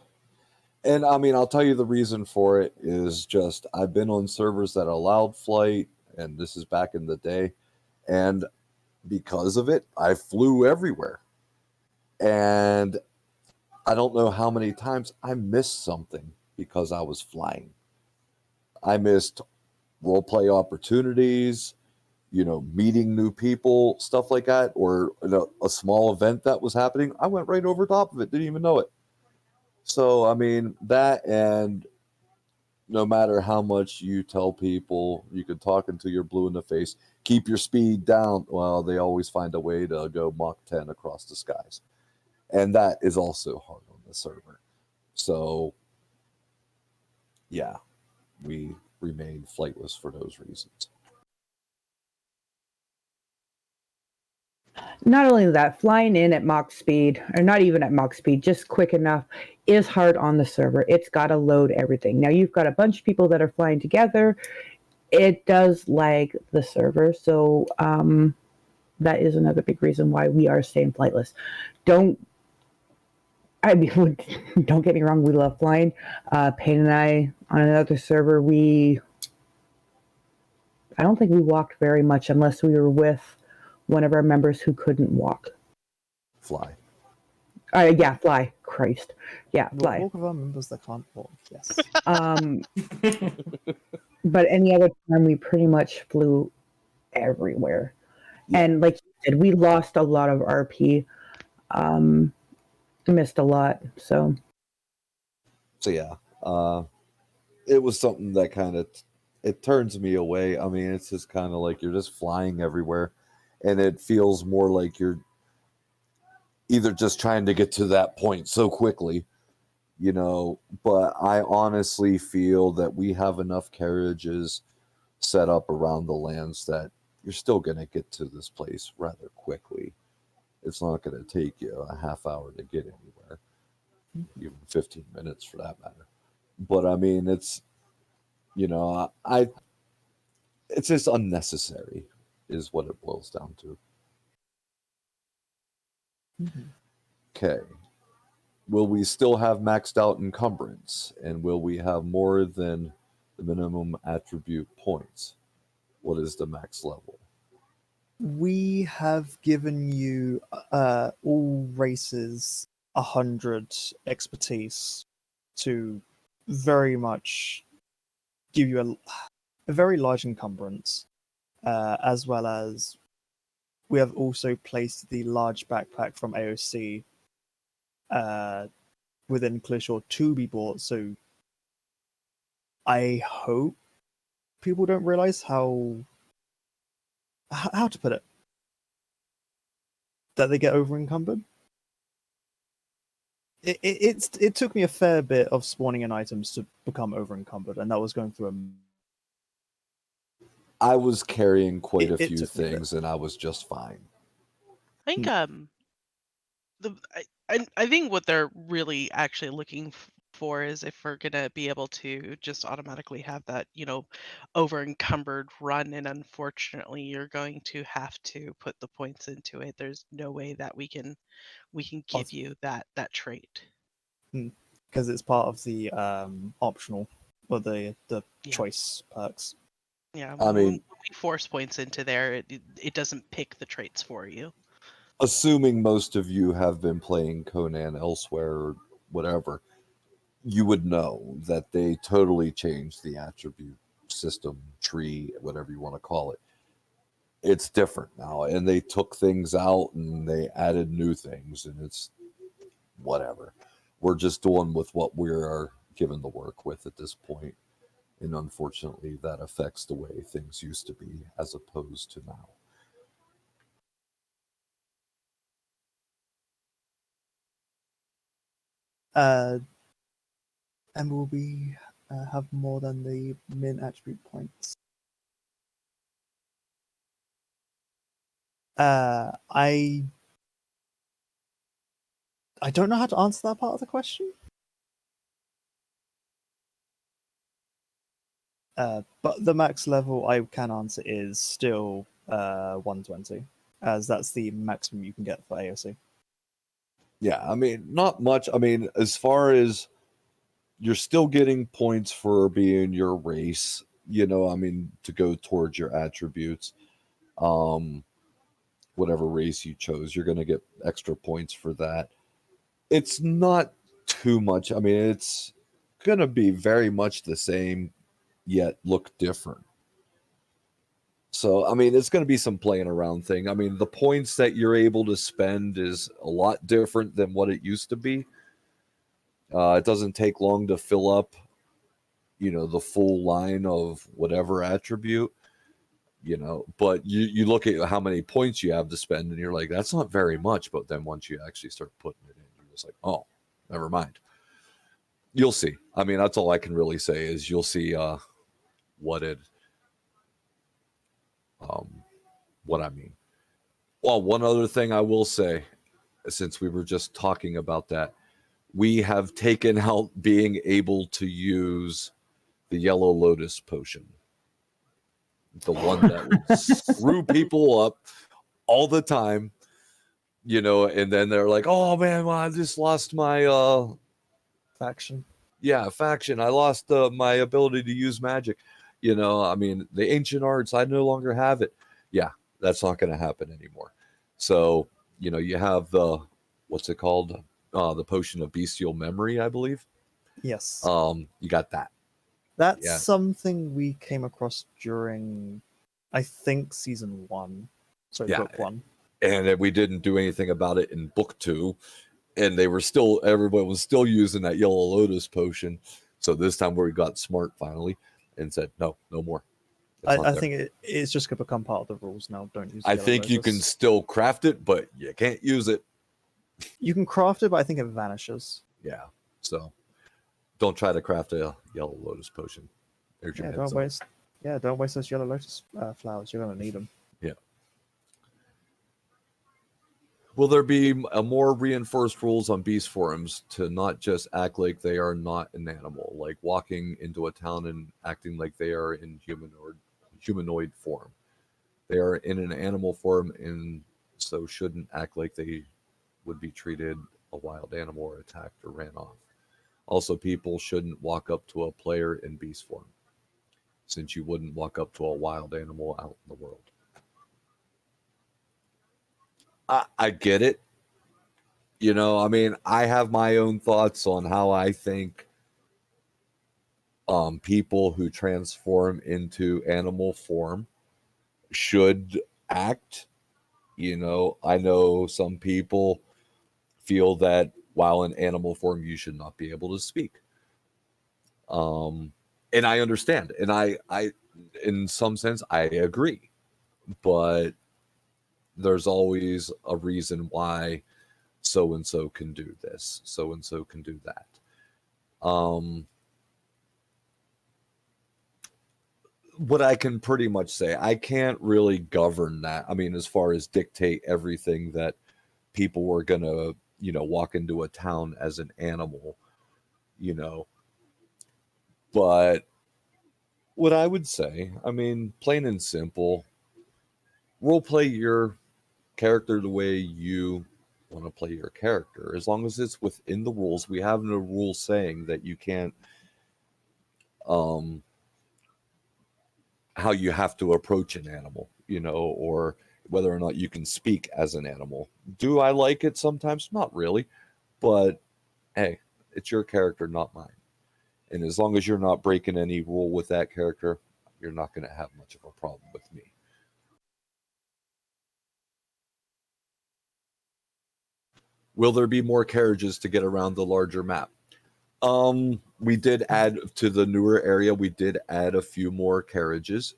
[SPEAKER 3] And I mean, I'll tell you the reason for it is just I've been on servers that allowed flight, and this is back in the day. And because of it, I flew everywhere. And I don't know how many times I missed something because I was flying. I missed role play opportunities, meeting new people, stuff like that, or a small event that was happening. I went right over top of it, didn't even know it. So, I mean, that, and no matter how much you tell people, you can talk until you're blue in the face, keep your speed down. Well, they always find a way to go Mach 10 across the skies. And that is also hard on the server. So, yeah, we remain flightless for those reasons.
[SPEAKER 2] Not only that, flying in at Mach speed, or not even at Mach speed, just quick enough, is hard on the server. It's got to load everything. Now, you've got a bunch of people that are flying together. It does lag the server. So that is another big reason why we are staying flightless. Don't get me wrong, we love flying. Payne and I, on another server, I don't think we walked very much unless we were with one of our members who couldn't walk.
[SPEAKER 3] Fly.
[SPEAKER 2] Yeah, fly. Christ. Yeah,
[SPEAKER 1] We'll
[SPEAKER 2] fly.
[SPEAKER 1] walk with our members that can't walk, yes.
[SPEAKER 2] But any other time, we pretty much flew everywhere.
[SPEAKER 3] Yeah.
[SPEAKER 2] And like you said, we lost a lot of RP. Missed a lot. So
[SPEAKER 3] yeah, it was something that kind of it turns me away. I mean, it's just kind of like you're just flying everywhere, and it feels more like you're either just trying to get to that point so quickly, but I honestly feel that we have enough carriages set up around the lands that you're still going to get to this place rather quickly. It's not going to take you a half hour to get anywhere, even 15 minutes for that matter. But I mean, it's, it's just unnecessary is what it boils down to. Okay. Will we still have maxed out encumbrance? And will we have more than the minimum attribute points? What is the max level?
[SPEAKER 1] We have given you all races 100 expertise to very much give you a very large encumbrance, as well as we have also placed the large backpack from AOC within Clearshore to be bought. So I hope people don't realize how to put it, that they get over encumbered. It took me a fair bit of spawning in items to become over encumbered, and that was going through
[SPEAKER 3] I was carrying quite a
[SPEAKER 1] It
[SPEAKER 3] few
[SPEAKER 1] took me a bit.
[SPEAKER 3] things and I was just fine.
[SPEAKER 4] I think I think what they're really actually looking for is if we're gonna be able to just automatically have that, over encumbered run, and unfortunately, you're going to have to put the points into it. There's no way that we can give you that trait.
[SPEAKER 1] because it's part of the optional or the
[SPEAKER 4] Yeah.
[SPEAKER 1] choice perks.
[SPEAKER 4] Yeah,
[SPEAKER 3] I mean-
[SPEAKER 4] when we force points into there, it doesn't pick the traits for you.
[SPEAKER 3] Assuming most of you have been playing Conan elsewhere or whatever, you would know that they totally changed the attribute system, tree, whatever you want to call it. It's different now, and they took things out and they added new things, and it's whatever. We're just doing with what we're given to work with at this point, and unfortunately, that affects the way things used to be as opposed to now.
[SPEAKER 1] And will we have more than the min attribute points? I don't know how to answer that part of the question. But the max level I can answer is still 120, as that's the maximum you can get for AOC.
[SPEAKER 3] Yeah, I mean, not much. I mean, as far as you're still getting points for being your race, I mean, to go towards your attributes. whatever race you chose. You're going to get extra points for that. It's not too much. I mean, it's going to be very much the same, yet look different. So, I mean, it's going to be some playing around thing. I mean, the points that you're able to spend is a lot different than what it used to be. It doesn't take long to fill up, the full line of whatever attribute, but you look at how many points you have to spend and you're like, that's not very much. But then once you actually start putting it in, you're just like, oh, never mind. You'll see. I mean, that's all I can really say is you'll see what I mean. Well, one other thing I will say, since we were just talking about that, we have taken out being able to use the Yellow Lotus potion. The one that would screw people up all the time, and then they're like, oh man, well, I just lost my
[SPEAKER 1] Faction.
[SPEAKER 3] Yeah, faction. I lost my ability to use magic. I mean, the ancient arts, I no longer have it. Yeah, that's not going to happen anymore. So, you have what's it called? The potion of bestial memory, I believe.
[SPEAKER 1] Yes.
[SPEAKER 3] You got that.
[SPEAKER 1] That's something we came across during, I think, season 1. Sorry,
[SPEAKER 3] Yeah.
[SPEAKER 1] book 1.
[SPEAKER 3] And we didn't do anything about it in book 2. And everyone was still using that Yellow Lotus potion. So this time we got smart finally and said, no more.
[SPEAKER 1] I think it's just going to become part of the rules now. Don't use it.
[SPEAKER 3] I think you can still craft it, but you can't use it.
[SPEAKER 1] You can craft it, but I think it vanishes.
[SPEAKER 3] Yeah. So don't try to craft a Yellow Lotus potion. There's your
[SPEAKER 1] Don't waste those Yellow Lotus flowers. You're going to need them.
[SPEAKER 3] Yeah. Will there be more reinforced rules on beast forums to not just act like they are not an animal, like walking into a town and acting like they are in humanoid form? They are in an animal form and so shouldn't act like they would be treated a wild animal or attacked or ran off. Also, people shouldn't walk up to a player in beast form, since you wouldn't walk up to a wild animal out in the world. I get it. I mean, I have my own thoughts on how I think people who transform into animal form should act. I know some people feel that while in animal form, you should not be able to speak. And I understand. And I in some sense, I agree. But there's always a reason why so-and-so can do this, so-and-so can do that. What I can pretty much say, I can't really govern that. I mean, as far as dictate everything that people were going to, walk into a town as an animal, But what I would say, I mean, plain and simple, role play your character the way you want to play your character, as long as it's within the rules. We have no rule saying that you can't how you have to approach an animal, or whether or not you can speak as an animal. Do I like it sometimes? Not really, but hey, it's your character, not mine. And as long as you're not breaking any rule with that character, you're not going to have much of a problem with me. Will there be more carriages to get around the larger map? We did add to the newer area. We did add a few more carriages.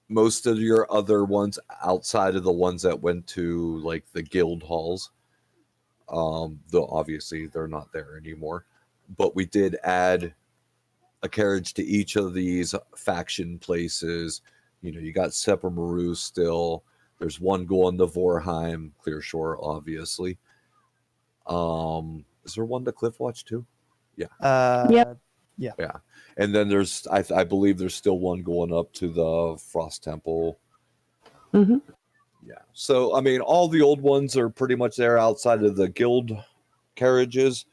[SPEAKER 3] Most of your other ones outside of the ones that went to like the guild halls, though obviously they're not there anymore. But we did add a carriage to each of these faction places. You got Sepper Maru still. There's one going to Vorheim, Clearshore, obviously. Is there one to Cliffwatch too? Yeah.
[SPEAKER 2] Yep.
[SPEAKER 1] Yeah.
[SPEAKER 3] And then there's, I believe there's still one going up to the Frost Temple.
[SPEAKER 2] Mm-hmm.
[SPEAKER 3] Yeah. So, I mean, all the old ones are pretty much there outside of the guild carriages.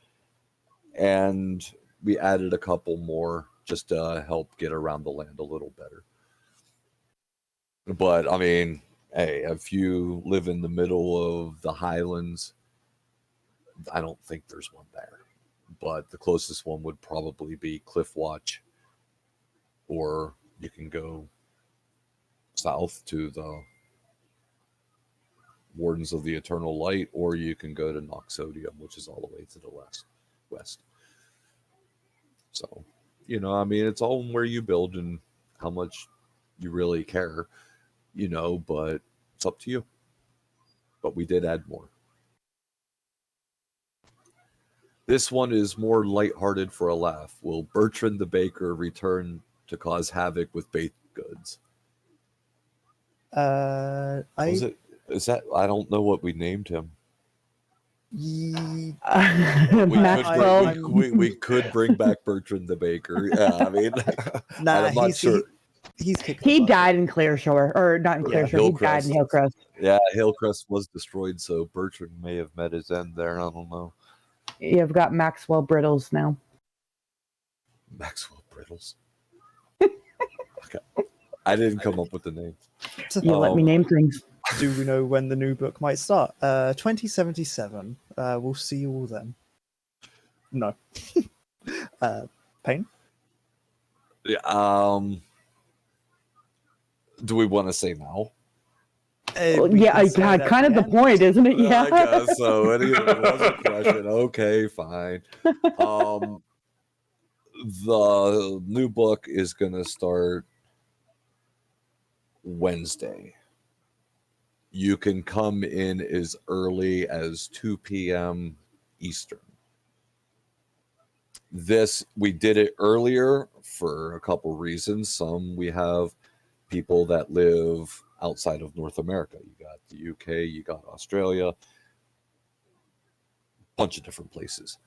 [SPEAKER 3] And we added a couple more just to help get around the land a little better. But I mean, hey, if you live in the middle of the Highlands, I don't think there's one there. But the closest one would probably be Cliffwatch, or you can go south to the Wardens of the Eternal Light, or you can go to Noxodium, which is all the way to the west. So, I mean, it's all where you build and how much you really care, but it's up to you. But we did add more. This one is more lighthearted for a laugh. Will Bertrand the Baker return to cause havoc with baked goods?
[SPEAKER 1] I
[SPEAKER 3] Is that I don't know what we named him.
[SPEAKER 1] ye-
[SPEAKER 2] Maxwell.
[SPEAKER 3] We could bring back Bertrand the Baker. Yeah, I mean,
[SPEAKER 1] nah,
[SPEAKER 3] I'm not sure.
[SPEAKER 1] He's kicked.
[SPEAKER 2] He
[SPEAKER 1] the bucket.
[SPEAKER 2] died in Clearshore, or not in
[SPEAKER 1] Yeah,
[SPEAKER 2] Clearshore. He died in Hillcrest.
[SPEAKER 3] Yeah, Hillcrest was destroyed, so Bertrand may have met his end there. I don't know.
[SPEAKER 2] You've got Maxwell Brittles now.
[SPEAKER 3] Maxwell Brittles. Okay. I didn't come up with the name.
[SPEAKER 2] You let me name things.
[SPEAKER 1] Do we know when the new book might start? 2077. We'll see you all then. No. Pain?
[SPEAKER 3] Yeah, do we want to say now?
[SPEAKER 2] Kind of the point, isn't it? Yeah.
[SPEAKER 3] I guess so. It was a question. Okay, fine. The new book is going to start Wednesday. You can come in as early as 2 p.m. Eastern. We did it earlier for a couple reasons. Some, we have people that live outside of North America. You got the UK, you got Australia, bunch of different places.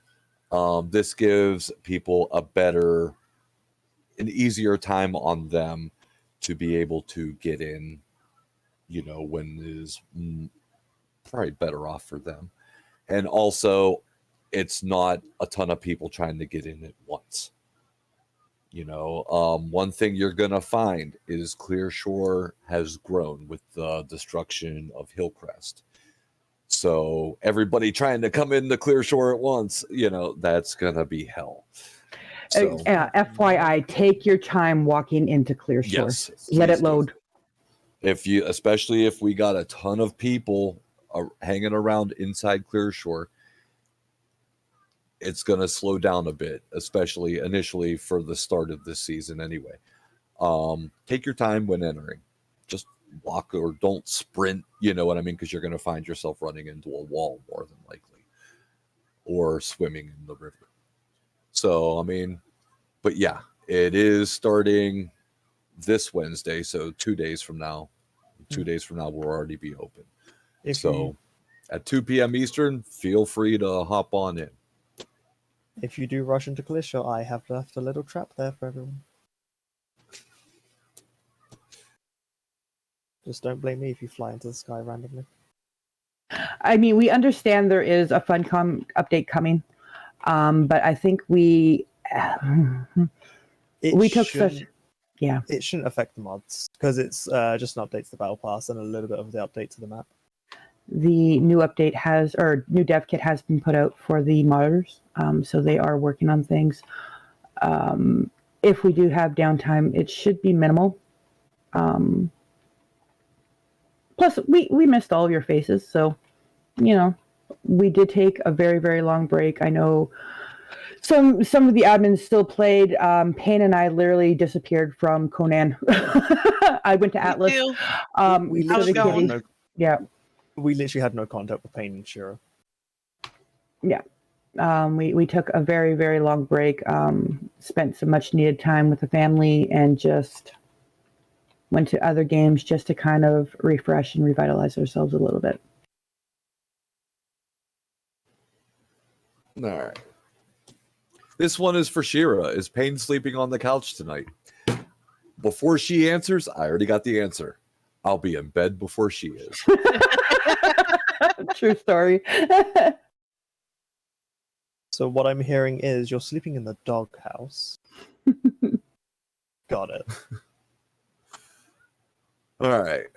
[SPEAKER 3] This gives people an easier time on them to be able to get in, when it is probably better off for them. And also, it's not a ton of people trying to get in at once. One thing you're going to find is Clearshore has grown with the destruction of Hillcrest. So everybody trying to come into Clearshore at once, that's going to be hell. So,
[SPEAKER 2] FYI, take your time walking into Clearshore.
[SPEAKER 3] yes,
[SPEAKER 2] Let it
[SPEAKER 3] please do.
[SPEAKER 2] load.
[SPEAKER 3] Especially if we got a ton of people hanging around inside Clearshore, it's going to slow down a bit, especially initially for the start of this season anyway. Take your time when entering. Just walk or don't sprint, you know what I mean? Because you're going to find yourself running into a wall more than likely, or swimming in the river. So, I mean, but yeah, it is starting this Wednesday. So 2 days from now, we'll already be open. At 2 p.m. Eastern, feel free to hop on in.
[SPEAKER 1] If you do rush into Clearshore, I have left a little trap there for everyone. Just don't blame me if you fly into the sky randomly.
[SPEAKER 2] I mean, we understand there is a Funcom update coming, but I think we took such... Yeah.
[SPEAKER 1] It shouldn't affect the mods, because it's just an update to the Battle Pass and a little bit of the update to the map.
[SPEAKER 2] The new update new dev kit has been put out for the modders, so they are working on things. If we do have downtime, it should be minimal. Plus, we missed all of your faces, so, we did take a very, very long break. I know some of the admins still played. Payne and I literally disappeared from Conan. I went to Atlas.
[SPEAKER 1] We
[SPEAKER 2] so did Kitty. Yeah.
[SPEAKER 1] We literally had no contact with Payne and Shira.
[SPEAKER 2] Yeah. We took a very, very long break, spent some much needed time with the family, and just went to other games just to kind of refresh and revitalize ourselves a little bit.
[SPEAKER 3] All right. This one is for Shira. Is Payne sleeping on the couch tonight? Before she answers, I already got the answer. I'll be in bed before she is.
[SPEAKER 2] True story.
[SPEAKER 1] So what I'm hearing is you're sleeping in the doghouse. Got it.
[SPEAKER 3] All right.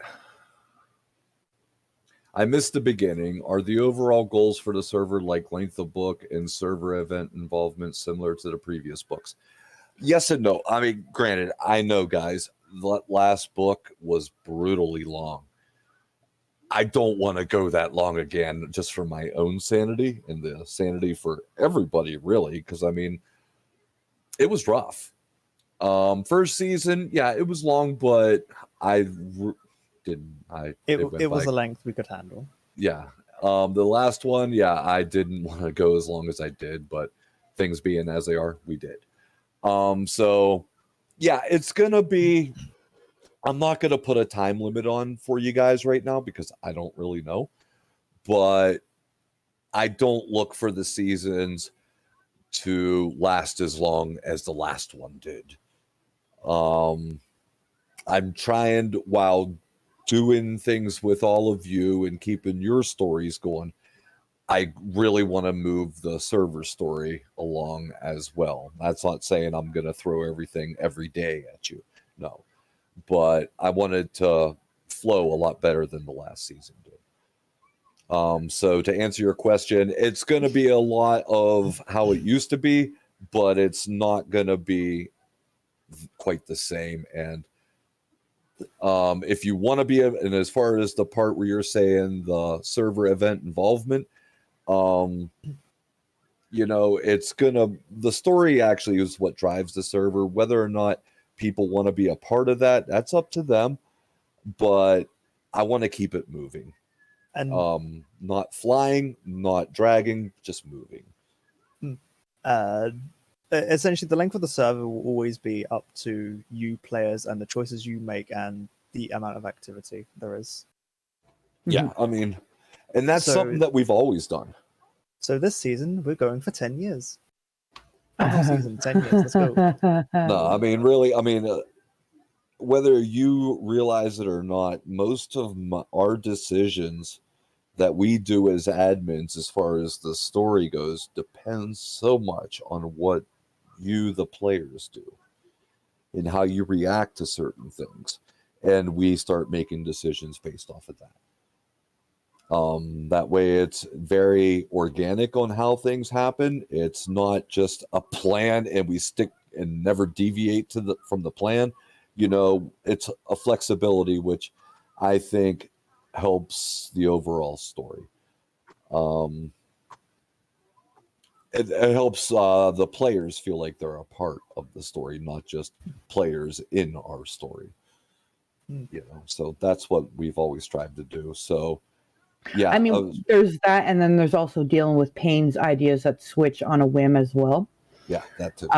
[SPEAKER 3] I missed the beginning. Are the overall goals for the server, like length of book and server event involvement, similar to the previous books? Yes and no. I mean, granted, I know, guys, the last book was brutally long. I don't want to go that long again, just for my own sanity and the sanity for everybody, really, because I mean, it was rough. First season, yeah, it was long, but it went
[SPEAKER 1] was
[SPEAKER 3] by.
[SPEAKER 1] a length we could handle.
[SPEAKER 3] Yeah. The last one, yeah, I didn't want to go as long as I did, but things being as they are, we did. So yeah, it's gonna be. I'm not gonna put a time limit on for you guys right now because I don't really know, but I don't look for the seasons to last as long as the last one did. I'm trying, while doing things with all of you and keeping your stories going, I really want to move the server story along as well. That's not saying I'm going to throw everything every day at you. No. But I wanted to flow a lot better than the last season did. So to answer your question, it's going to be a lot of how it used to be, but it's not going to be quite the same. And if you want to be, and as far as the part where you're saying the server event involvement, you know, it's the story actually is what drives the server. Whether or not people want to be a part of that, that's up to them. But I want to keep it moving.
[SPEAKER 1] And
[SPEAKER 3] Not flying, not dragging, just moving.
[SPEAKER 1] Essentially, the length of the server will always be up to you players and the choices you make and the amount of activity there is.
[SPEAKER 3] Yeah, I mean, and that's
[SPEAKER 1] So-
[SPEAKER 3] something that we've always done.
[SPEAKER 1] So this season, we're going for 10 years. One whole season, 10 years. Let's go.
[SPEAKER 3] No, I mean, really, I mean, whether you realize it or not, most of our decisions that we do as admins, as far as the story goes, depends so much on what you, the players, do and how you react to certain things. And we start making decisions based off of that. That way it's very organic on how things happen. It's not just a plan and we stick and never deviate from the plan. You know, it's a flexibility, which I think helps the overall story. It helps the players feel like they're a part of the story, not just players in our story. You know, so that's what we've always tried to do. So, yeah,
[SPEAKER 2] I mean, there's that, and then there's also dealing with Payne's ideas that switch on a whim as well.
[SPEAKER 3] yeah, that too.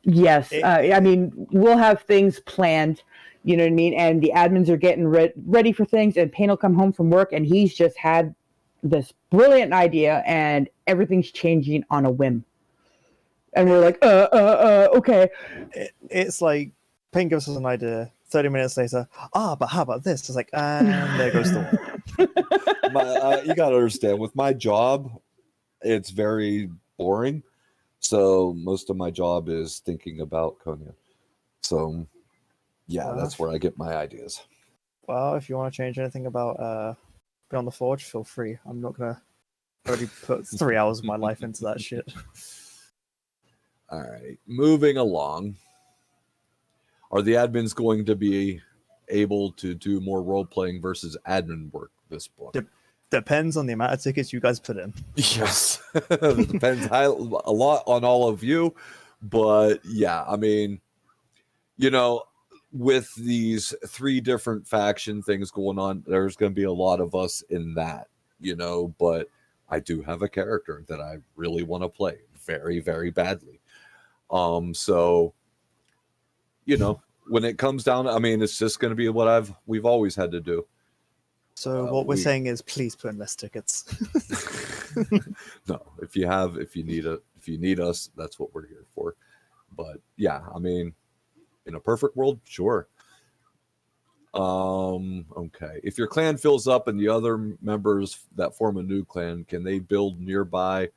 [SPEAKER 2] Yes, I mean, we'll have things planned, you know what I mean? And the admins are getting ready for things, and Payne will come home from work, and he's just had this brilliant idea, and everything's changing on a whim. And we're like, okay.
[SPEAKER 1] It's like Payne gives us an idea. 30 minutes later, but how about this? It's like, and there goes the one.
[SPEAKER 3] You got to understand, with my job, it's very boring. So most of my job is thinking about Konya. So, yeah, that's where I get my ideas.
[SPEAKER 1] Well, if you want to change anything about Beyond the Forge, feel free. I'm not going to already put 3 hours of my life into that shit.
[SPEAKER 3] All right, moving along. Are the admins going to be able to do more role-playing versus admin work this book?
[SPEAKER 1] Depends on the amount of tickets you guys put in.
[SPEAKER 3] Yes. It depends a lot on all of you. But yeah, I mean, you know, with these 3 different faction things going on, there's going to be a lot of us in that, you know, but I do have a character that I really want to play very, very badly. So, you know, when it comes down, I mean, it's just going to be what we've always had to do.
[SPEAKER 1] So what we're saying is, please put in less tickets.
[SPEAKER 3] No, if you need us, that's what we're here for. But yeah, I mean, in a perfect world, sure. Okay. If your clan fills up and the other members that form a new clan, can they build nearby,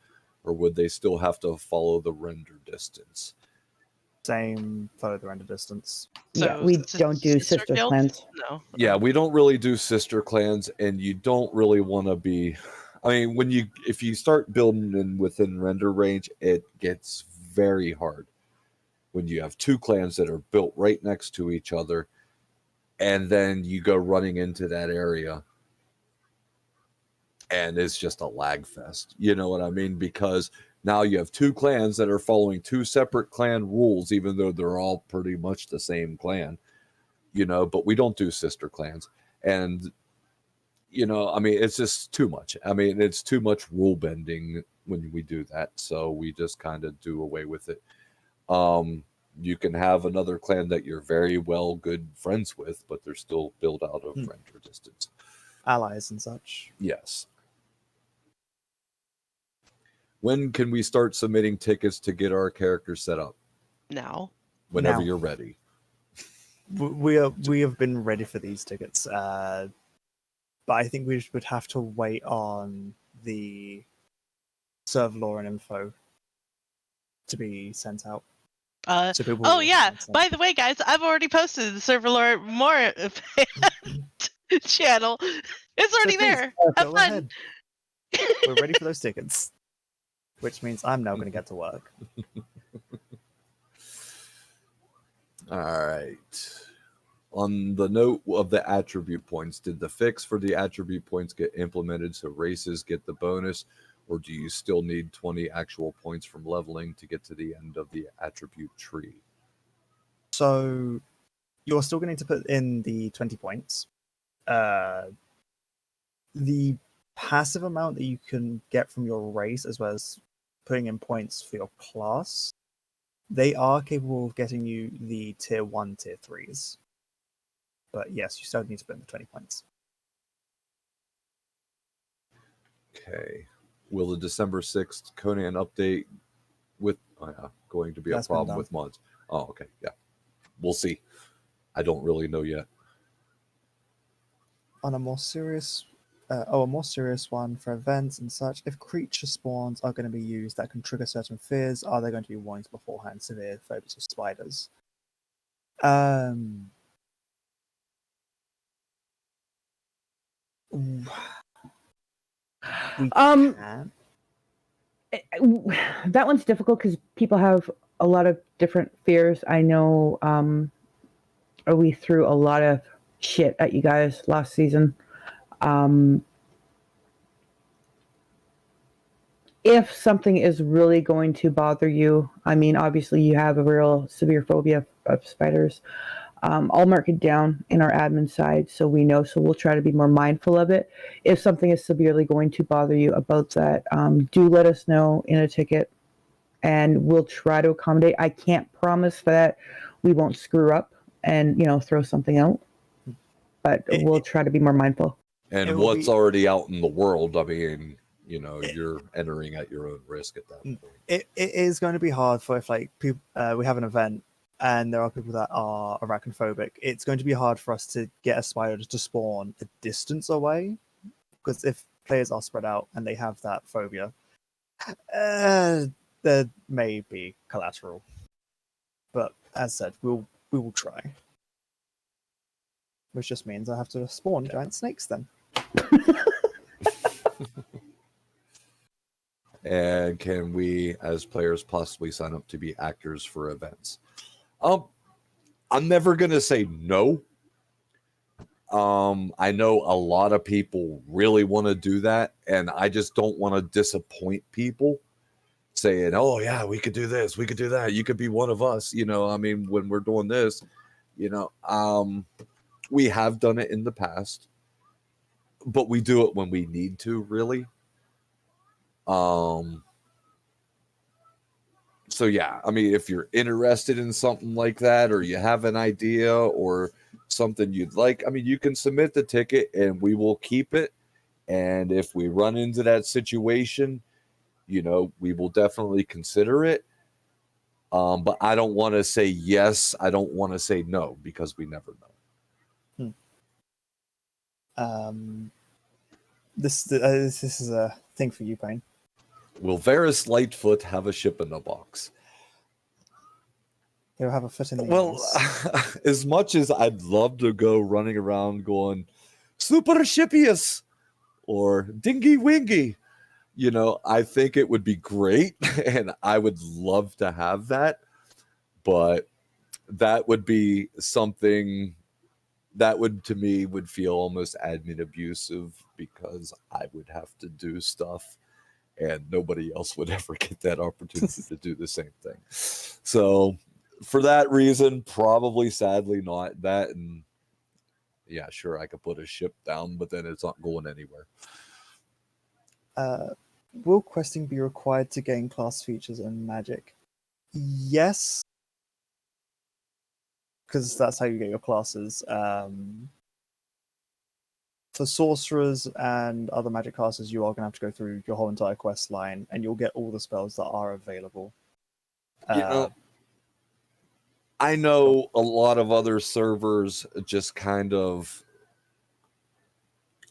[SPEAKER 3] or would they still have to follow the render distance?
[SPEAKER 1] Same further end of distance.
[SPEAKER 2] Yeah,
[SPEAKER 4] So
[SPEAKER 2] we don't do sister
[SPEAKER 4] guilds?
[SPEAKER 2] clans.
[SPEAKER 4] No.
[SPEAKER 3] Yeah, we don't really do sister clans, and you don't really want to be. I mean, if you start building in within render range, it gets very hard when you have two clans that are built right next to each other, and then you go running into that area, and it's just a lag fest. You know what I mean? Because now you have two clans that are following two separate clan rules, even though they're all pretty much the same clan. But we don't do sister clans. And, I mean, it's just too much. I mean, it's too much rule bending when we do that. So we just kind of do away with it. You can have another clan that you're very well good friends with, but they're still built out of render distance.
[SPEAKER 1] Allies and such.
[SPEAKER 3] Yes. When can we start submitting tickets to get our characters set up?
[SPEAKER 4] Now.
[SPEAKER 3] Whenever
[SPEAKER 1] Now.
[SPEAKER 3] you're ready.
[SPEAKER 1] We have been ready for these tickets, but I think we would have to wait on the server lore and info to be sent out. So people
[SPEAKER 4] Oh
[SPEAKER 1] will
[SPEAKER 4] yeah.
[SPEAKER 1] send.
[SPEAKER 4] By the way, guys, I've already posted the server lore more channel. It's
[SPEAKER 1] So
[SPEAKER 4] already
[SPEAKER 1] please,
[SPEAKER 4] there. Have
[SPEAKER 1] go
[SPEAKER 4] fun.
[SPEAKER 1] ahead. We're ready for those tickets, which means I'm now going to get to work.
[SPEAKER 3] All right. On the note of the attribute points, did the fix for the attribute points get implemented so races get the bonus, or do you still need 20 actual points from leveling to get to the end of the attribute tree?
[SPEAKER 1] So you're still going to put in the 20 points. The passive amount that you can get from your race, as well as putting in points for your class, they are capable of getting you the tier 1, tier 3s. But yes, you still need to put in the 20 points.
[SPEAKER 3] Okay. Will the December 6th Conan update going to be
[SPEAKER 1] That's
[SPEAKER 3] a
[SPEAKER 1] been
[SPEAKER 3] problem
[SPEAKER 1] done.
[SPEAKER 3] with mods? Oh, okay. Yeah. We'll see. I don't really know yet.
[SPEAKER 1] On a more serious one for events and such, if creature spawns are going to be used that can trigger certain fears, are there going to be warnings beforehand? Severe phobias of spiders. We can.
[SPEAKER 2] That one's difficult because people have a lot of different fears. I know we threw a lot of shit at you guys last season. If something is really going to bother you, I mean, obviously you have a real severe phobia of spiders. I'll mark it down in our admin side so we know, so we'll try to be more mindful of it. If something is severely going to bother you about that, do let us know in a ticket and we'll try to accommodate. I can't promise that we won't screw up and, throw something out, but we'll try to be more mindful.
[SPEAKER 3] And what's already out in the world, I mean, you're entering at your own risk at that point.
[SPEAKER 1] It is going to be hard for if people, we have an event and there are people that are arachnophobic. It's going to be hard for us to get a spider to spawn a distance away, because if players are spread out and they have that phobia, there may be collateral. But as said, we will try. Which just means I have to spawn giant snakes then.
[SPEAKER 3] And can we, as players, possibly sign up to be actors for events? I'm never gonna say no. I know a lot of people really want to do that, and I just don't want to disappoint people saying, "Oh yeah, we could do this, we could do that. You could be one of us." I mean, when we're doing this, we have done it in the past, but we do it when we need to, really. So yeah, I mean, if you're interested in something like that, or you have an idea or something you'd like, I mean, you can submit the ticket and we will keep it. And if we run into that situation, we will definitely consider it. But I don't want to say yes. I don't want to say no, because we never know.
[SPEAKER 1] This is a thing for you, Payne.
[SPEAKER 3] Will Varys Lightfoot have a ship in a box?
[SPEAKER 1] They'll have a foot in the
[SPEAKER 3] Well,
[SPEAKER 1] ass.
[SPEAKER 3] as much as I'd love to go running around going Super Shippius or Dingy Wingy, you know, I think it would be great and I would love to have that. But that would be something that would, to me, would feel almost admin abusive because I would have to do stuff and nobody else would ever get that opportunity to do the same thing. So for that reason, probably sadly not that. And yeah, sure, I could put a ship down, but then it's not going anywhere.
[SPEAKER 1] Will questing be required to gain class features in Magic? Yes, because that's how you get your classes. For sorcerers and other magic classes, you are going to have to go through your whole entire quest line, and you'll get all the spells that are available.
[SPEAKER 3] You know, I know a lot of other servers just kind of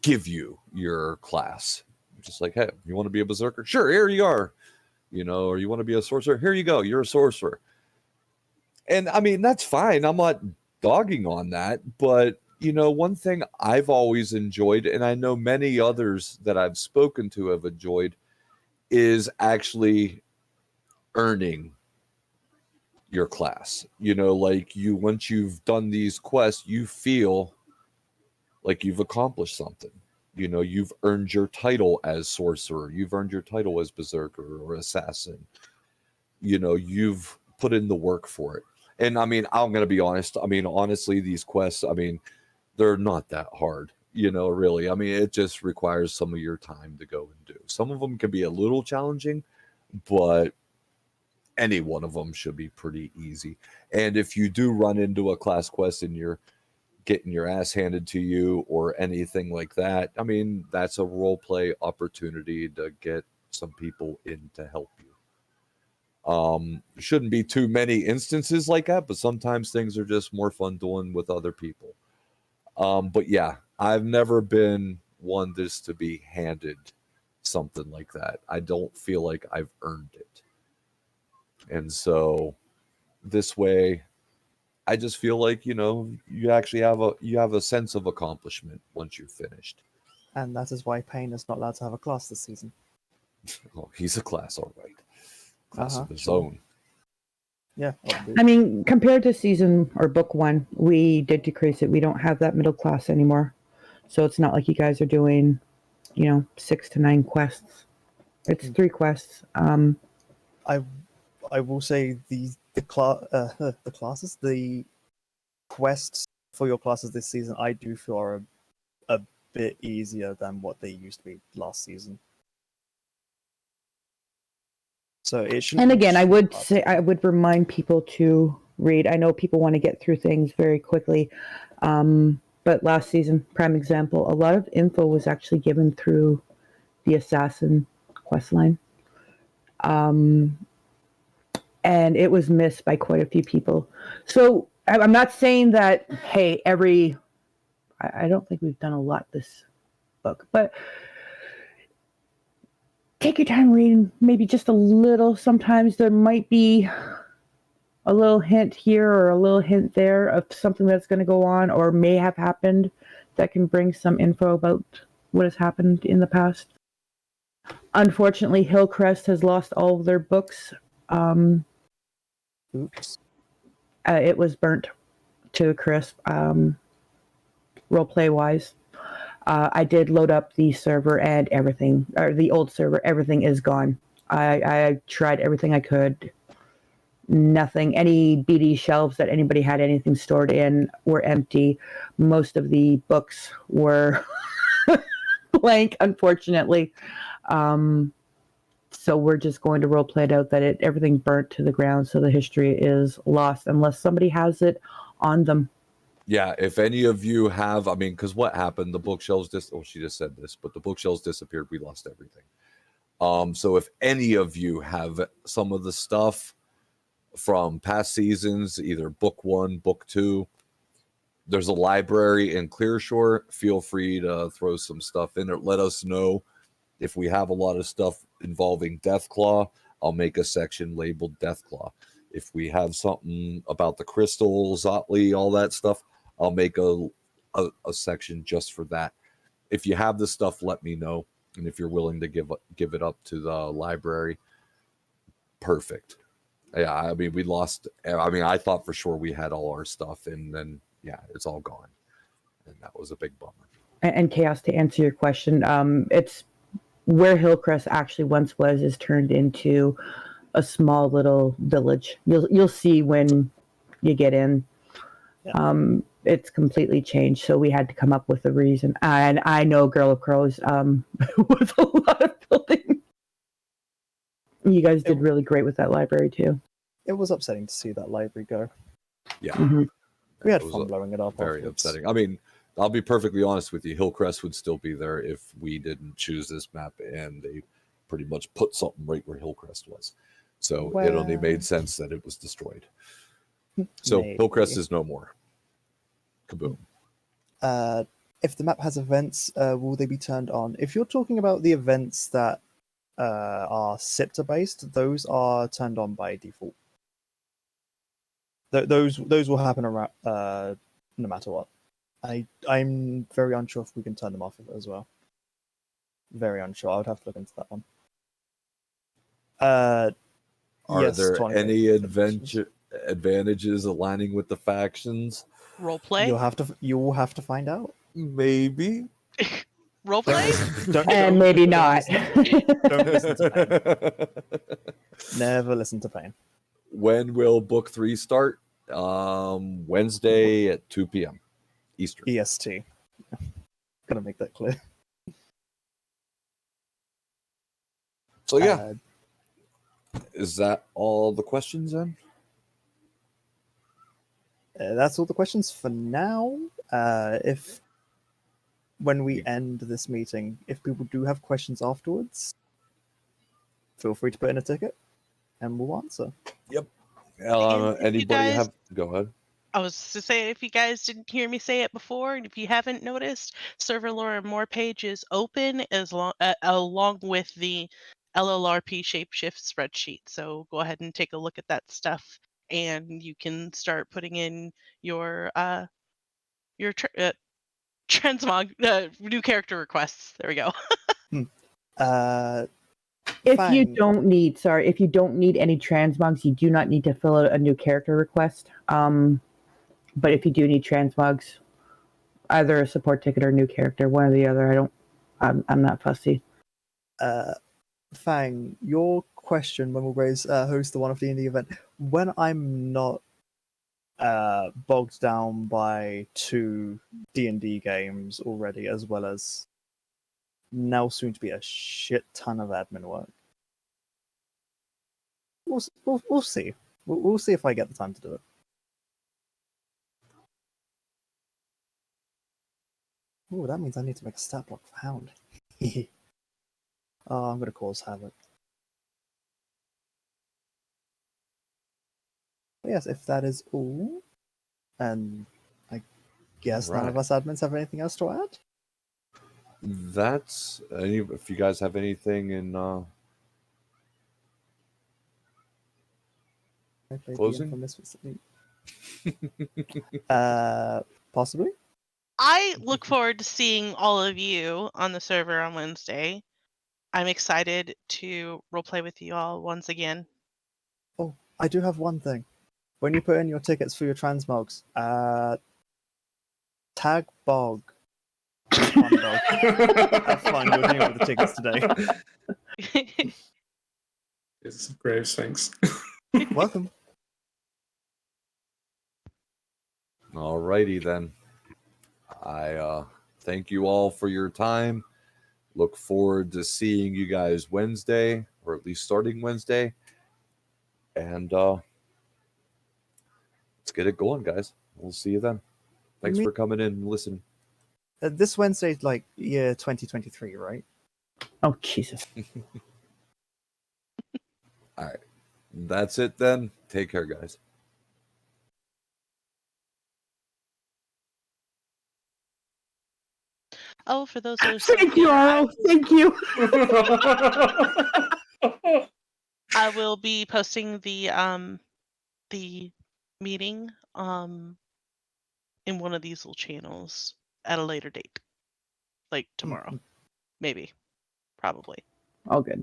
[SPEAKER 3] give you your class. Just like, hey, you want to be a berserker? Sure, here you are. You know, or you want to be a sorcerer? Here you go. You're a sorcerer. And I mean, that's fine. I'm not dogging on that. But, you know, one thing I've always enjoyed, and I know many others that I've spoken to have enjoyed, is actually earning your class. You know, like once you've done these quests, you feel like you've accomplished something. You know, you've earned your title as sorcerer. You've earned your title as berserker or assassin. You know, you've put in the work for it. And I mean, I'm going to be honest. I mean, honestly, these quests, I mean, they're not that hard, you know, really. I mean, it just requires some of your time to go and do. Some of them can be a little challenging, but any one of them should be pretty easy. And if you do run into a class quest and you're getting your ass handed to you or anything like that, I mean, that's a role play opportunity to get some people in to help you. Shouldn't be too many instances like that, but sometimes things are just more fun doing with other people. But yeah, I've never been one just to be handed something like that. I don't feel like I've earned it. And so this way, I just feel like, you know, you actually have a sense of accomplishment once you've finished.
[SPEAKER 1] And that is why Payne is not allowed to have a class this season.
[SPEAKER 3] Oh, he's a class, all right. Class of his
[SPEAKER 1] Sure.
[SPEAKER 3] own.
[SPEAKER 1] Yeah.
[SPEAKER 2] I mean, compared to season or book one, we did decrease it. We don't have that middle class anymore. So it's not like you guys are doing, 6 to 9 quests. It's 3 quests.
[SPEAKER 1] I will say the classes, the quests for your classes this season, I do feel are a bit easier than what they used to be last season. So it should.
[SPEAKER 2] And again, I would remind people to read. I know people want to get through things very quickly, but last season, prime example, a lot of info was actually given through the assassin quest line. And it was missed by quite a few people. So I'm not saying that, hey, I don't think we've done a lot this book, but take your time reading, maybe just a little. Sometimes there might be a little hint here or a little hint there of something that's going to go on or may have happened that can bring some info about what has happened in the past. Unfortunately, Hillcrest has lost all of their books.
[SPEAKER 1] Oops.
[SPEAKER 2] It was burnt to a crisp, roleplay wise. I did load up the server and everything, or the old server, everything is gone. I tried everything I could. Nothing, any BD shelves that anybody had anything stored in were empty. Most of the books were blank, unfortunately. So we're just going to roleplay it out that everything burnt to the ground, so the history is lost unless somebody has it on them.
[SPEAKER 3] Yeah, if any of you have, I mean, because what happened? The bookshelves she just said this, but the bookshelves disappeared. We lost everything. So if any of you have some of the stuff from past seasons, either book 1, book 2, there's a library in Clearshore. Feel free to throw some stuff in there. Let us know if we have a lot of stuff involving Deathclaw. I'll make a section labeled Deathclaw. If we have something about the crystals, Otley, all that stuff, I'll make a section just for that. If you have the stuff, let me know. And if you're willing to give it up to the library, perfect. Yeah, I mean, we lost. I mean, I thought for sure we had all our stuff, and then yeah, it's all gone, and that was a big bummer.
[SPEAKER 2] And Chaos, to answer your question, it's where Hillcrest actually once was is turned into a small little village. You'll see when you get in.
[SPEAKER 1] Yeah.
[SPEAKER 2] It's completely changed, so we had to come up with a reason. And I know Girl of Crows was a lot of building. You guys did really great with that library too.
[SPEAKER 1] It was upsetting to see that library go.
[SPEAKER 3] Yeah,
[SPEAKER 1] We had
[SPEAKER 3] It was
[SPEAKER 1] fun blowing it up.
[SPEAKER 3] very
[SPEAKER 1] afterwards.
[SPEAKER 3] upsetting. I mean, I'll be perfectly honest with you. Hillcrest would still be there if we didn't choose this map, and they pretty much put something right where Hillcrest was. So it only
[SPEAKER 1] Well-
[SPEAKER 3] made sense that it was destroyed. So
[SPEAKER 1] Maybe.
[SPEAKER 3] Hillcrest is no more. Kaboom.
[SPEAKER 1] If the map has events, will they be turned on? If you're talking about the events that are SIPTA based, those are turned on by default. Those will happen around no matter what. I'm very unsure if we can turn them off as well. Very unsure. I would have to look into that one.
[SPEAKER 3] Are
[SPEAKER 1] Yes,
[SPEAKER 3] there
[SPEAKER 1] 28
[SPEAKER 3] any
[SPEAKER 1] definitions.
[SPEAKER 3] advantages aligning with the factions?
[SPEAKER 4] Roleplay?
[SPEAKER 1] You will have to find out.
[SPEAKER 3] Maybe.
[SPEAKER 4] Roleplay?
[SPEAKER 2] And maybe not.
[SPEAKER 1] Don't listen to Pain. Never listen to Pain.
[SPEAKER 3] When will book 3 start? Wednesday at 2 p.m. Eastern.
[SPEAKER 1] EST. Gonna make that clear.
[SPEAKER 3] So yeah, is that all the questions then?
[SPEAKER 1] That's all the questions for now. If when we end this meeting, if people do have questions afterwards, feel free to put in a ticket, and we'll answer.
[SPEAKER 4] And if you
[SPEAKER 3] Anybody
[SPEAKER 4] guys-
[SPEAKER 3] have? Go ahead.
[SPEAKER 4] I was to say, if you guys didn't hear me say it before, and if you haven't noticed, Server Lore and More page is open along with the LLRP Shapeshift spreadsheet. So go ahead and take a look at that stuff, and you can start putting in your transmog new character requests. There we go.
[SPEAKER 2] If you
[SPEAKER 1] Fine.
[SPEAKER 2] don't need any transmogs, you do not need to fill out a new character request. But if you do need transmogs, either a support ticket or a new character, one or the other. I'm not fussy.
[SPEAKER 1] Fang, your question when we'll host the one of the indie event, when I'm not bogged down by 2 D&D games already, as well as now soon to be a shit ton of admin work. We'll see. We'll see if I get the time to do it. Oh, that means I need to make a stat block for Hound. Oh, I'm going to cause havoc. But yes, if that is all, and I guess none of
[SPEAKER 3] Right.
[SPEAKER 1] us admins have anything else to add.
[SPEAKER 3] That's if you guys have anything in
[SPEAKER 1] I played
[SPEAKER 3] Closing?
[SPEAKER 1] DM for Misfits Elite. Possibly.
[SPEAKER 4] I look forward to seeing all of you on the server on Wednesday. I'm excited to roleplay with you all once again.
[SPEAKER 1] Oh, I do have one thing. When you put in your tickets for your transmogs, tag Bog. Fun, Bog. Have fun. You're doing with the tickets today.
[SPEAKER 5] It's Graves, thanks.
[SPEAKER 1] Welcome.
[SPEAKER 3] Alrighty then. I thank you all for your time. Look forward to seeing you guys Wednesday, or at least starting Wednesday. And let's get it going, guys. We'll see you then. Thanks
[SPEAKER 1] Me-
[SPEAKER 3] for coming in and listening.
[SPEAKER 1] This Wednesday's like year 2023, right?
[SPEAKER 2] Oh, Jesus.
[SPEAKER 3] All right. That's it then. Take care, guys.
[SPEAKER 4] Oh, for those who are
[SPEAKER 2] Thank you, Aro. Thank you.
[SPEAKER 4] I will be posting the the meeting in one of these little channels at a later date, like tomorrow, maybe, probably.
[SPEAKER 2] All good.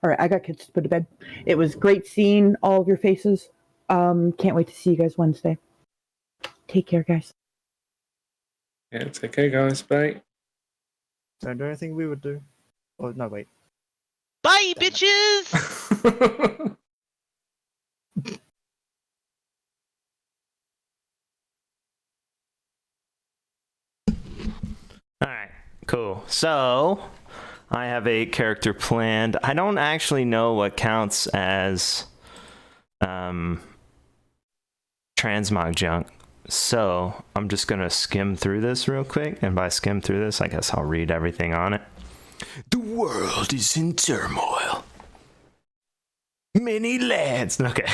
[SPEAKER 2] All right, I got kids to put to bed. It was great seeing all of your faces. Can't wait to see you guys Wednesday. Take care, guys.
[SPEAKER 5] Yeah, take care, guys. Bye.
[SPEAKER 1] Don't do anything we would do. Oh, no, wait.
[SPEAKER 4] Bye,
[SPEAKER 1] Damn it.
[SPEAKER 4] bitches!
[SPEAKER 6] All right, cool. So I have a character planned. I don't actually know what counts as transmog junk. So I'm just going to skim through this real quick. And by skim through this, I guess I'll read everything on it. The world is in turmoil. Many lands. Okay.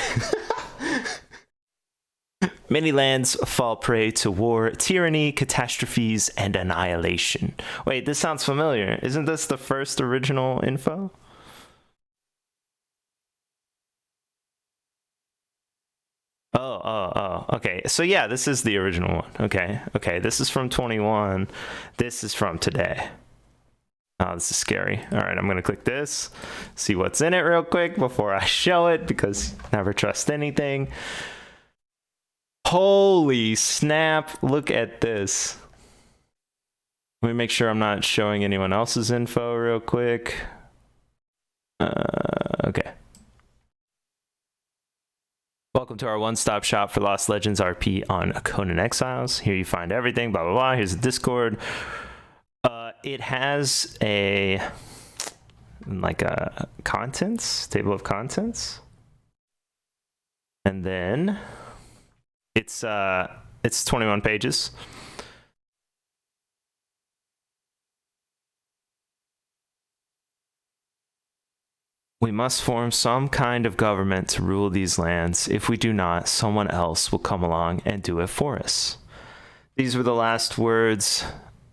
[SPEAKER 6] Many lands fall prey to war, tyranny, catastrophes, and annihilation. Wait, this sounds familiar. Isn't this the first original info? Oh, okay. So yeah, this is the original one. Okay, this is from 21. This is from today. Oh, this is scary. All right, I'm gonna click this, see what's in it real quick before I show it, because never trust anything. Holy snap, look at this. Let me make sure I'm not showing anyone else's info real quick. Okay. Welcome to our one-stop shop for Lost Legends RP on Conan Exiles. Here you find everything, blah, blah, blah. Here's the Discord. It has a contents, table of contents. And then it's 21 pages. We must form some kind of government to rule these lands. If we do not, someone else will come along and do it for us. These were the last words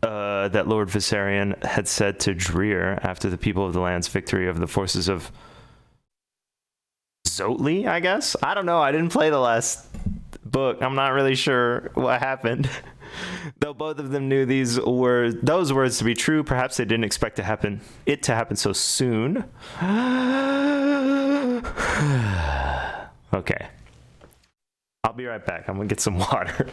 [SPEAKER 6] that Lord Viserion had said to Dreer after the people of the land's victory over the forces of Zotli, I guess? I don't know. I didn't play the last book. I'm not really sure what happened. Though both of them knew those words to be true, perhaps they didn't expect it to happen so soon. Okay. I'll be right back. I'm gonna get some water.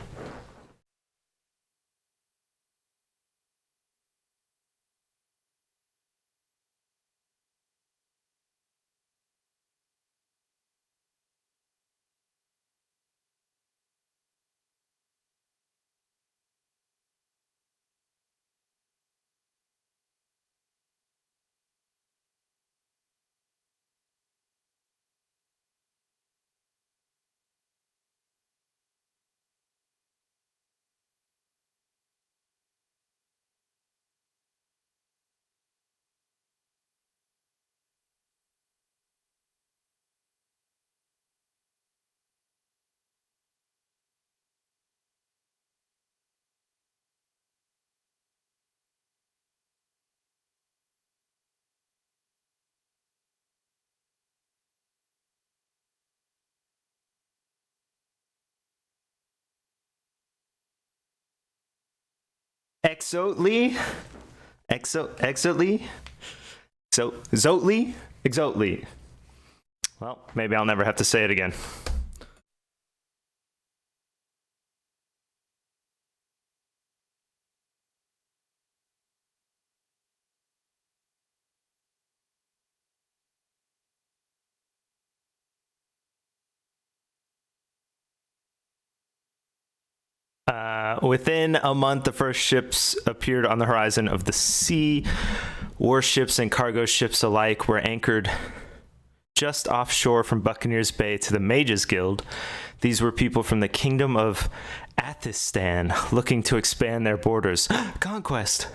[SPEAKER 6] Exotli. Well, maybe I'll never have to say it again. Within a month, the first ships appeared on the horizon of the sea. Warships and cargo ships alike were anchored just offshore from Buccaneers Bay to the Mages Guild. These were people from the Kingdom of Athistan looking to expand their borders. Conquest!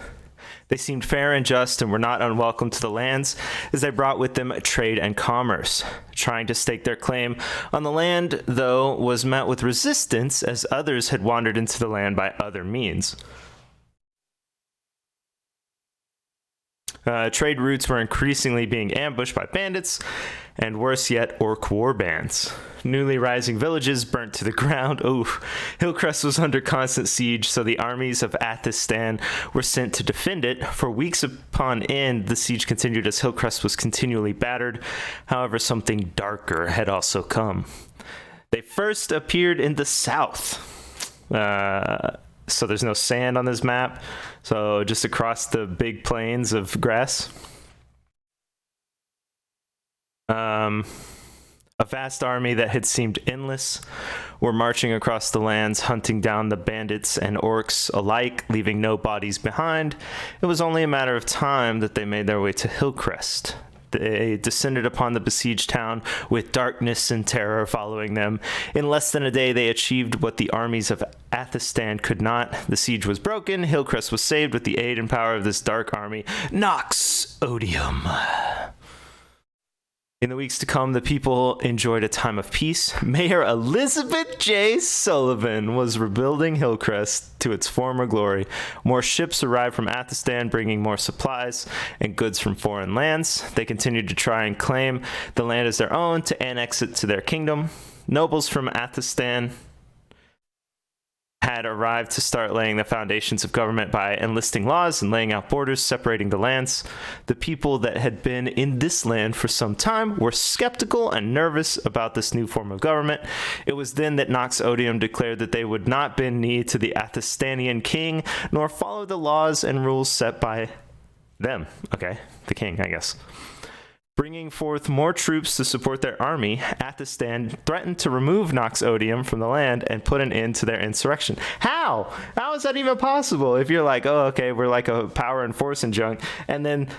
[SPEAKER 6] They seemed fair and just and were not unwelcome to the lands, as they brought with them trade and commerce. Trying to stake their claim on the land, though, was met with resistance, as others had wandered into the land by other means. Trade routes were increasingly being ambushed by bandits, and worse yet, orc war bands. Newly rising villages burnt to the ground. Hillcrest was under constant siege, so the armies of Athelstan were sent to defend it. For weeks upon end, the siege continued as Hillcrest was continually battered. However, something darker had also come. They first appeared in the south. So there's no sand on this map. So just across the big plains of grass. A vast army that had seemed endless were marching across the lands, hunting down the bandits and orcs alike, leaving no bodies behind. It was only a matter of time that they made their way to Hillcrest. They descended upon the besieged town with darkness and terror following them. In less than a day, they achieved what the armies of Athelstan could not. The siege was broken. Hillcrest was saved with the aid and power of this dark army, Nox Odium. In the weeks to come, the people enjoyed a time of peace. Mayor Elizabeth J. Sullivan was rebuilding Hillcrest to its former glory. More ships arrived from Athelstan, bringing more supplies and goods from foreign lands. They continued to try and claim the land as their own, to annex it to their kingdom. Nobles from Athelstan had arrived to start laying the foundations of government by enlisting laws and laying out borders separating the lands. The people that had been in this land for some time were skeptical and nervous about this new form of government. It was then that Nox Odium declared that they would not bend knee to the Athelstan king, nor follow the laws and rules set by them. Okay, the king, I guess. Bringing forth more troops to support their army, Athelstan threatened to remove Nox Odium from the land and put an end to their insurrection. How? How is that even possible? If you're like, oh, okay, we're like a power and force and junk, and then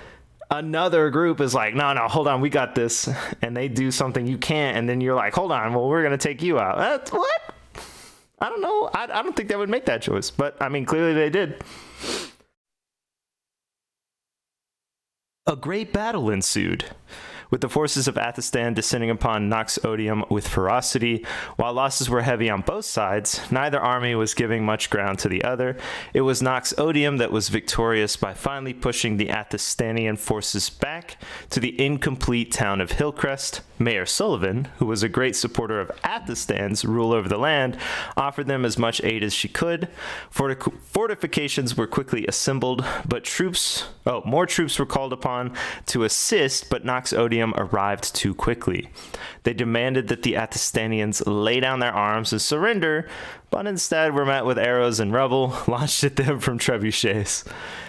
[SPEAKER 6] another group is like, no, hold on, we got this, and they do something you can't, and then you're like, hold on, well, we're going to take you out. What? I don't know. I don't think they would make that choice, but, I mean, clearly they did. A great battle ensued, with the forces of Athelstan descending upon Nox Odium with ferocity. While losses were heavy on both sides, neither army was giving much ground to the other. It was Nox Odium that was victorious by finally pushing the Athelstanian forces back to the incomplete town of Hillcrest. Mayor Sullivan, who was a great supporter of Athelstan's rule over the land, offered them as much aid as she could. Fortifications were quickly assembled, but more troops were called upon to assist, but Nox Odium arrived too quickly. They demanded that the Athelstanians lay down their arms and surrender, but instead were met with arrows and rubble launched at them from trebuchets.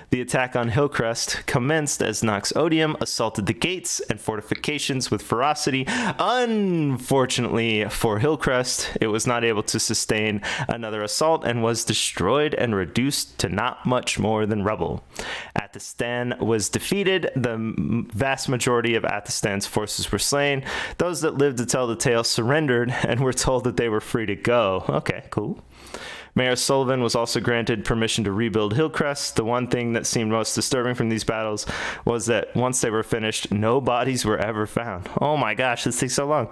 [SPEAKER 6] The attack on Hillcrest commenced as Nox Odium assaulted the gates and fortifications with ferocity. Unfortunately for Hillcrest, it was not able to sustain another assault and was destroyed and reduced to not much more than rubble. Athelstan was defeated. The vast majority of Athelstan's forces were slain. Those that lived to tell the tale surrendered and were told that they were free to go. Okay, cool. Mayor Sullivan was also granted permission to rebuild Hillcrest. The one thing that seemed most disturbing from these battles was that once they were finished, no bodies were ever found. Oh my gosh, this takes so long.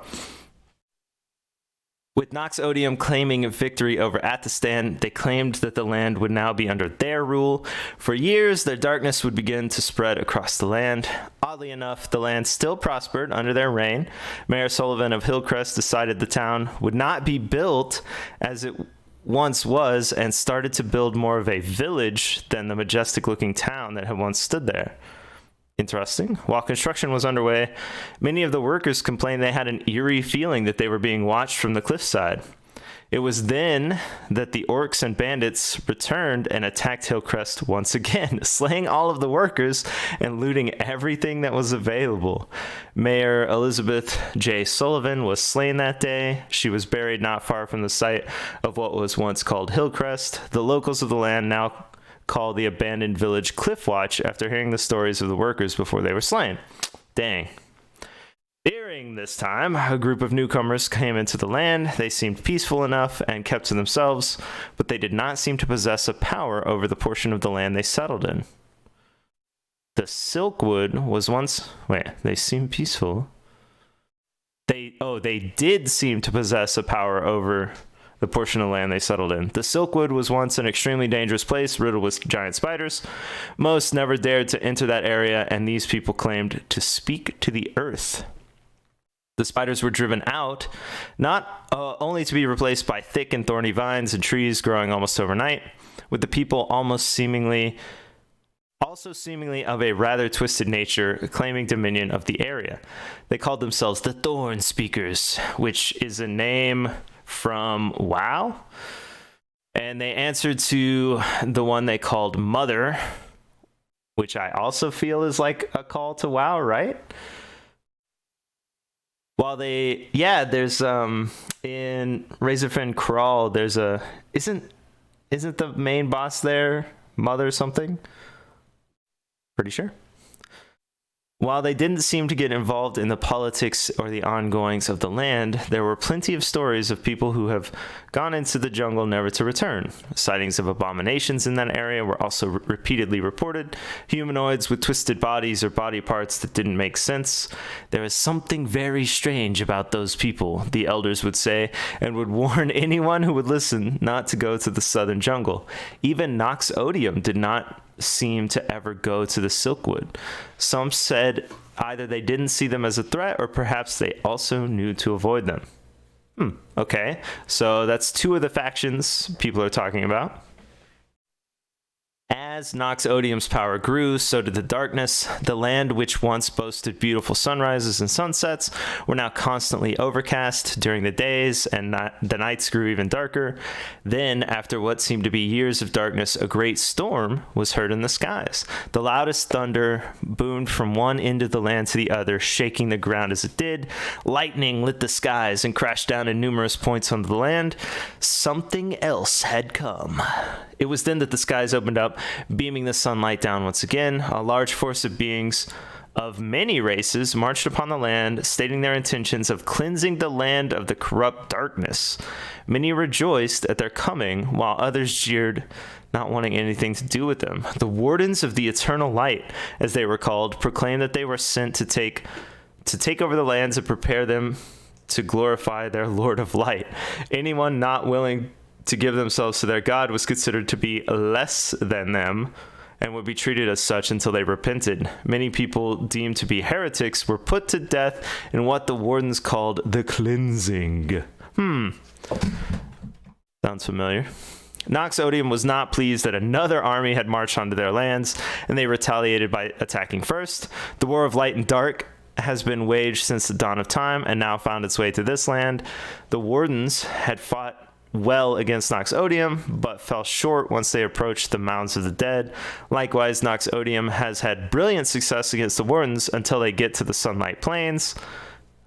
[SPEAKER 6] With Nox Odium claiming a victory over Athelstan, they claimed that the land would now be under their rule. For years, their darkness would begin to spread across the land. Oddly enough, the land still prospered under their reign. Mayor Sullivan of Hillcrest decided the town would not be built as it once was, and started to build more of a village than the majestic-looking town that had once stood there. Interesting. While construction was underway, many of the workers complained they had an eerie feeling that they were being watched from the cliffside. It was then that the orcs and bandits returned and attacked Hillcrest once again, slaying all of the workers and looting everything that was available. Mayor Elizabeth J. Sullivan was slain that day. She was buried not far from the site of what was once called Hillcrest. The locals of the land now call the abandoned village Cliffwatch after hearing the stories of the workers before they were slain. Dang. During this time, a group of newcomers came into the land. They seemed peaceful enough and kept to themselves, but they did not seem to possess a power over the portion of the land they settled in. The Silkwood was once... Wait, they seemed peaceful. They did seem to possess a power over the portion of land they settled in. The Silkwood was once an extremely dangerous place, riddled with giant spiders. Most never dared to enter that area, and these people claimed to speak to the earth. The spiders were driven out, not only to be replaced by thick and thorny vines and trees growing almost overnight, with the people seemingly of a rather twisted nature, claiming dominion of the area. They called themselves the Thorn Speakers, which is a name from WoW. And they answered to the one they called Mother, which I also feel is like a call to WoW, right? While there's in Razorfen Crawl, there's isn't the main boss there Mother something? Pretty sure. While they didn't seem to get involved in the politics or the ongoings of the land, there were plenty of stories of people who have gone into the jungle never to return. Sightings of abominations in that area were also repeatedly reported. Humanoids with twisted bodies or body parts that didn't make sense. There is something very strange about those people, the elders would say, and would warn anyone who would listen not to go to the southern jungle. Even Nox Odium did not seem to ever go to the Silkwood. Some said either they didn't see them as a threat or perhaps they also knew to avoid them. Okay, so that's two of the factions people are talking about. As Nox Odium's power grew, so did the darkness. The land, which once boasted beautiful sunrises and sunsets, were now constantly overcast during the days, and the nights grew even darker. Then, after what seemed to be years of darkness, a great storm was heard in the skies. The loudest thunder boomed from one end of the land to the other, shaking the ground as it did. Lightning lit the skies and crashed down in numerous points on the land. Something else had come. It was then that the skies opened up, beaming the sunlight down once again. A large force of beings of many races marched upon the land, stating their intentions of cleansing the land of the corrupt darkness. Many rejoiced at their coming, while others jeered, not wanting anything to do with them. The Wardens of the Eternal Light, as they were called, proclaimed that they were sent to take over the lands and prepare them to glorify their Lord of Light. Anyone not willing to give themselves to their god was considered to be less than them and would be treated as such until they repented. Many people deemed to be heretics were put to death in what the Wardens called the cleansing. Sounds familiar. Nox Odium was not pleased that another army had marched onto their lands, and they retaliated by attacking first. The War of Light and Dark has been waged since the dawn of time and now found its way to this land. The Wardens had fought well against Nox Odium, but fell short once they approached the Mounds of the Dead. Likewise, Nox Odium has had brilliant success against the Wardens until they get to the Sunlight Plains.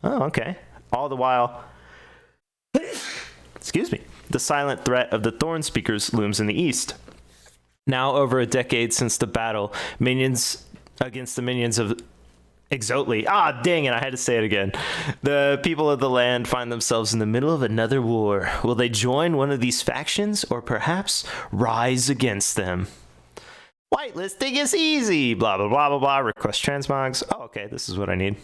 [SPEAKER 6] Oh, okay. All the while, excuse me, the silent threat of the Thorn Speakers looms in the east. Now over a decade since the battle, minions against the minions of Exotli. Ah, dang it, I had to say it again. The people of the land find themselves in the middle of another war. Will they join one of these factions or perhaps rise against them? Whitelisting is easy. Blah, blah, blah, blah, blah. Request transmogs. Oh, okay, this is what I need.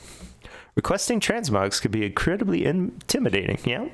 [SPEAKER 6] Requesting transmogs could be incredibly intimidating. Yeah,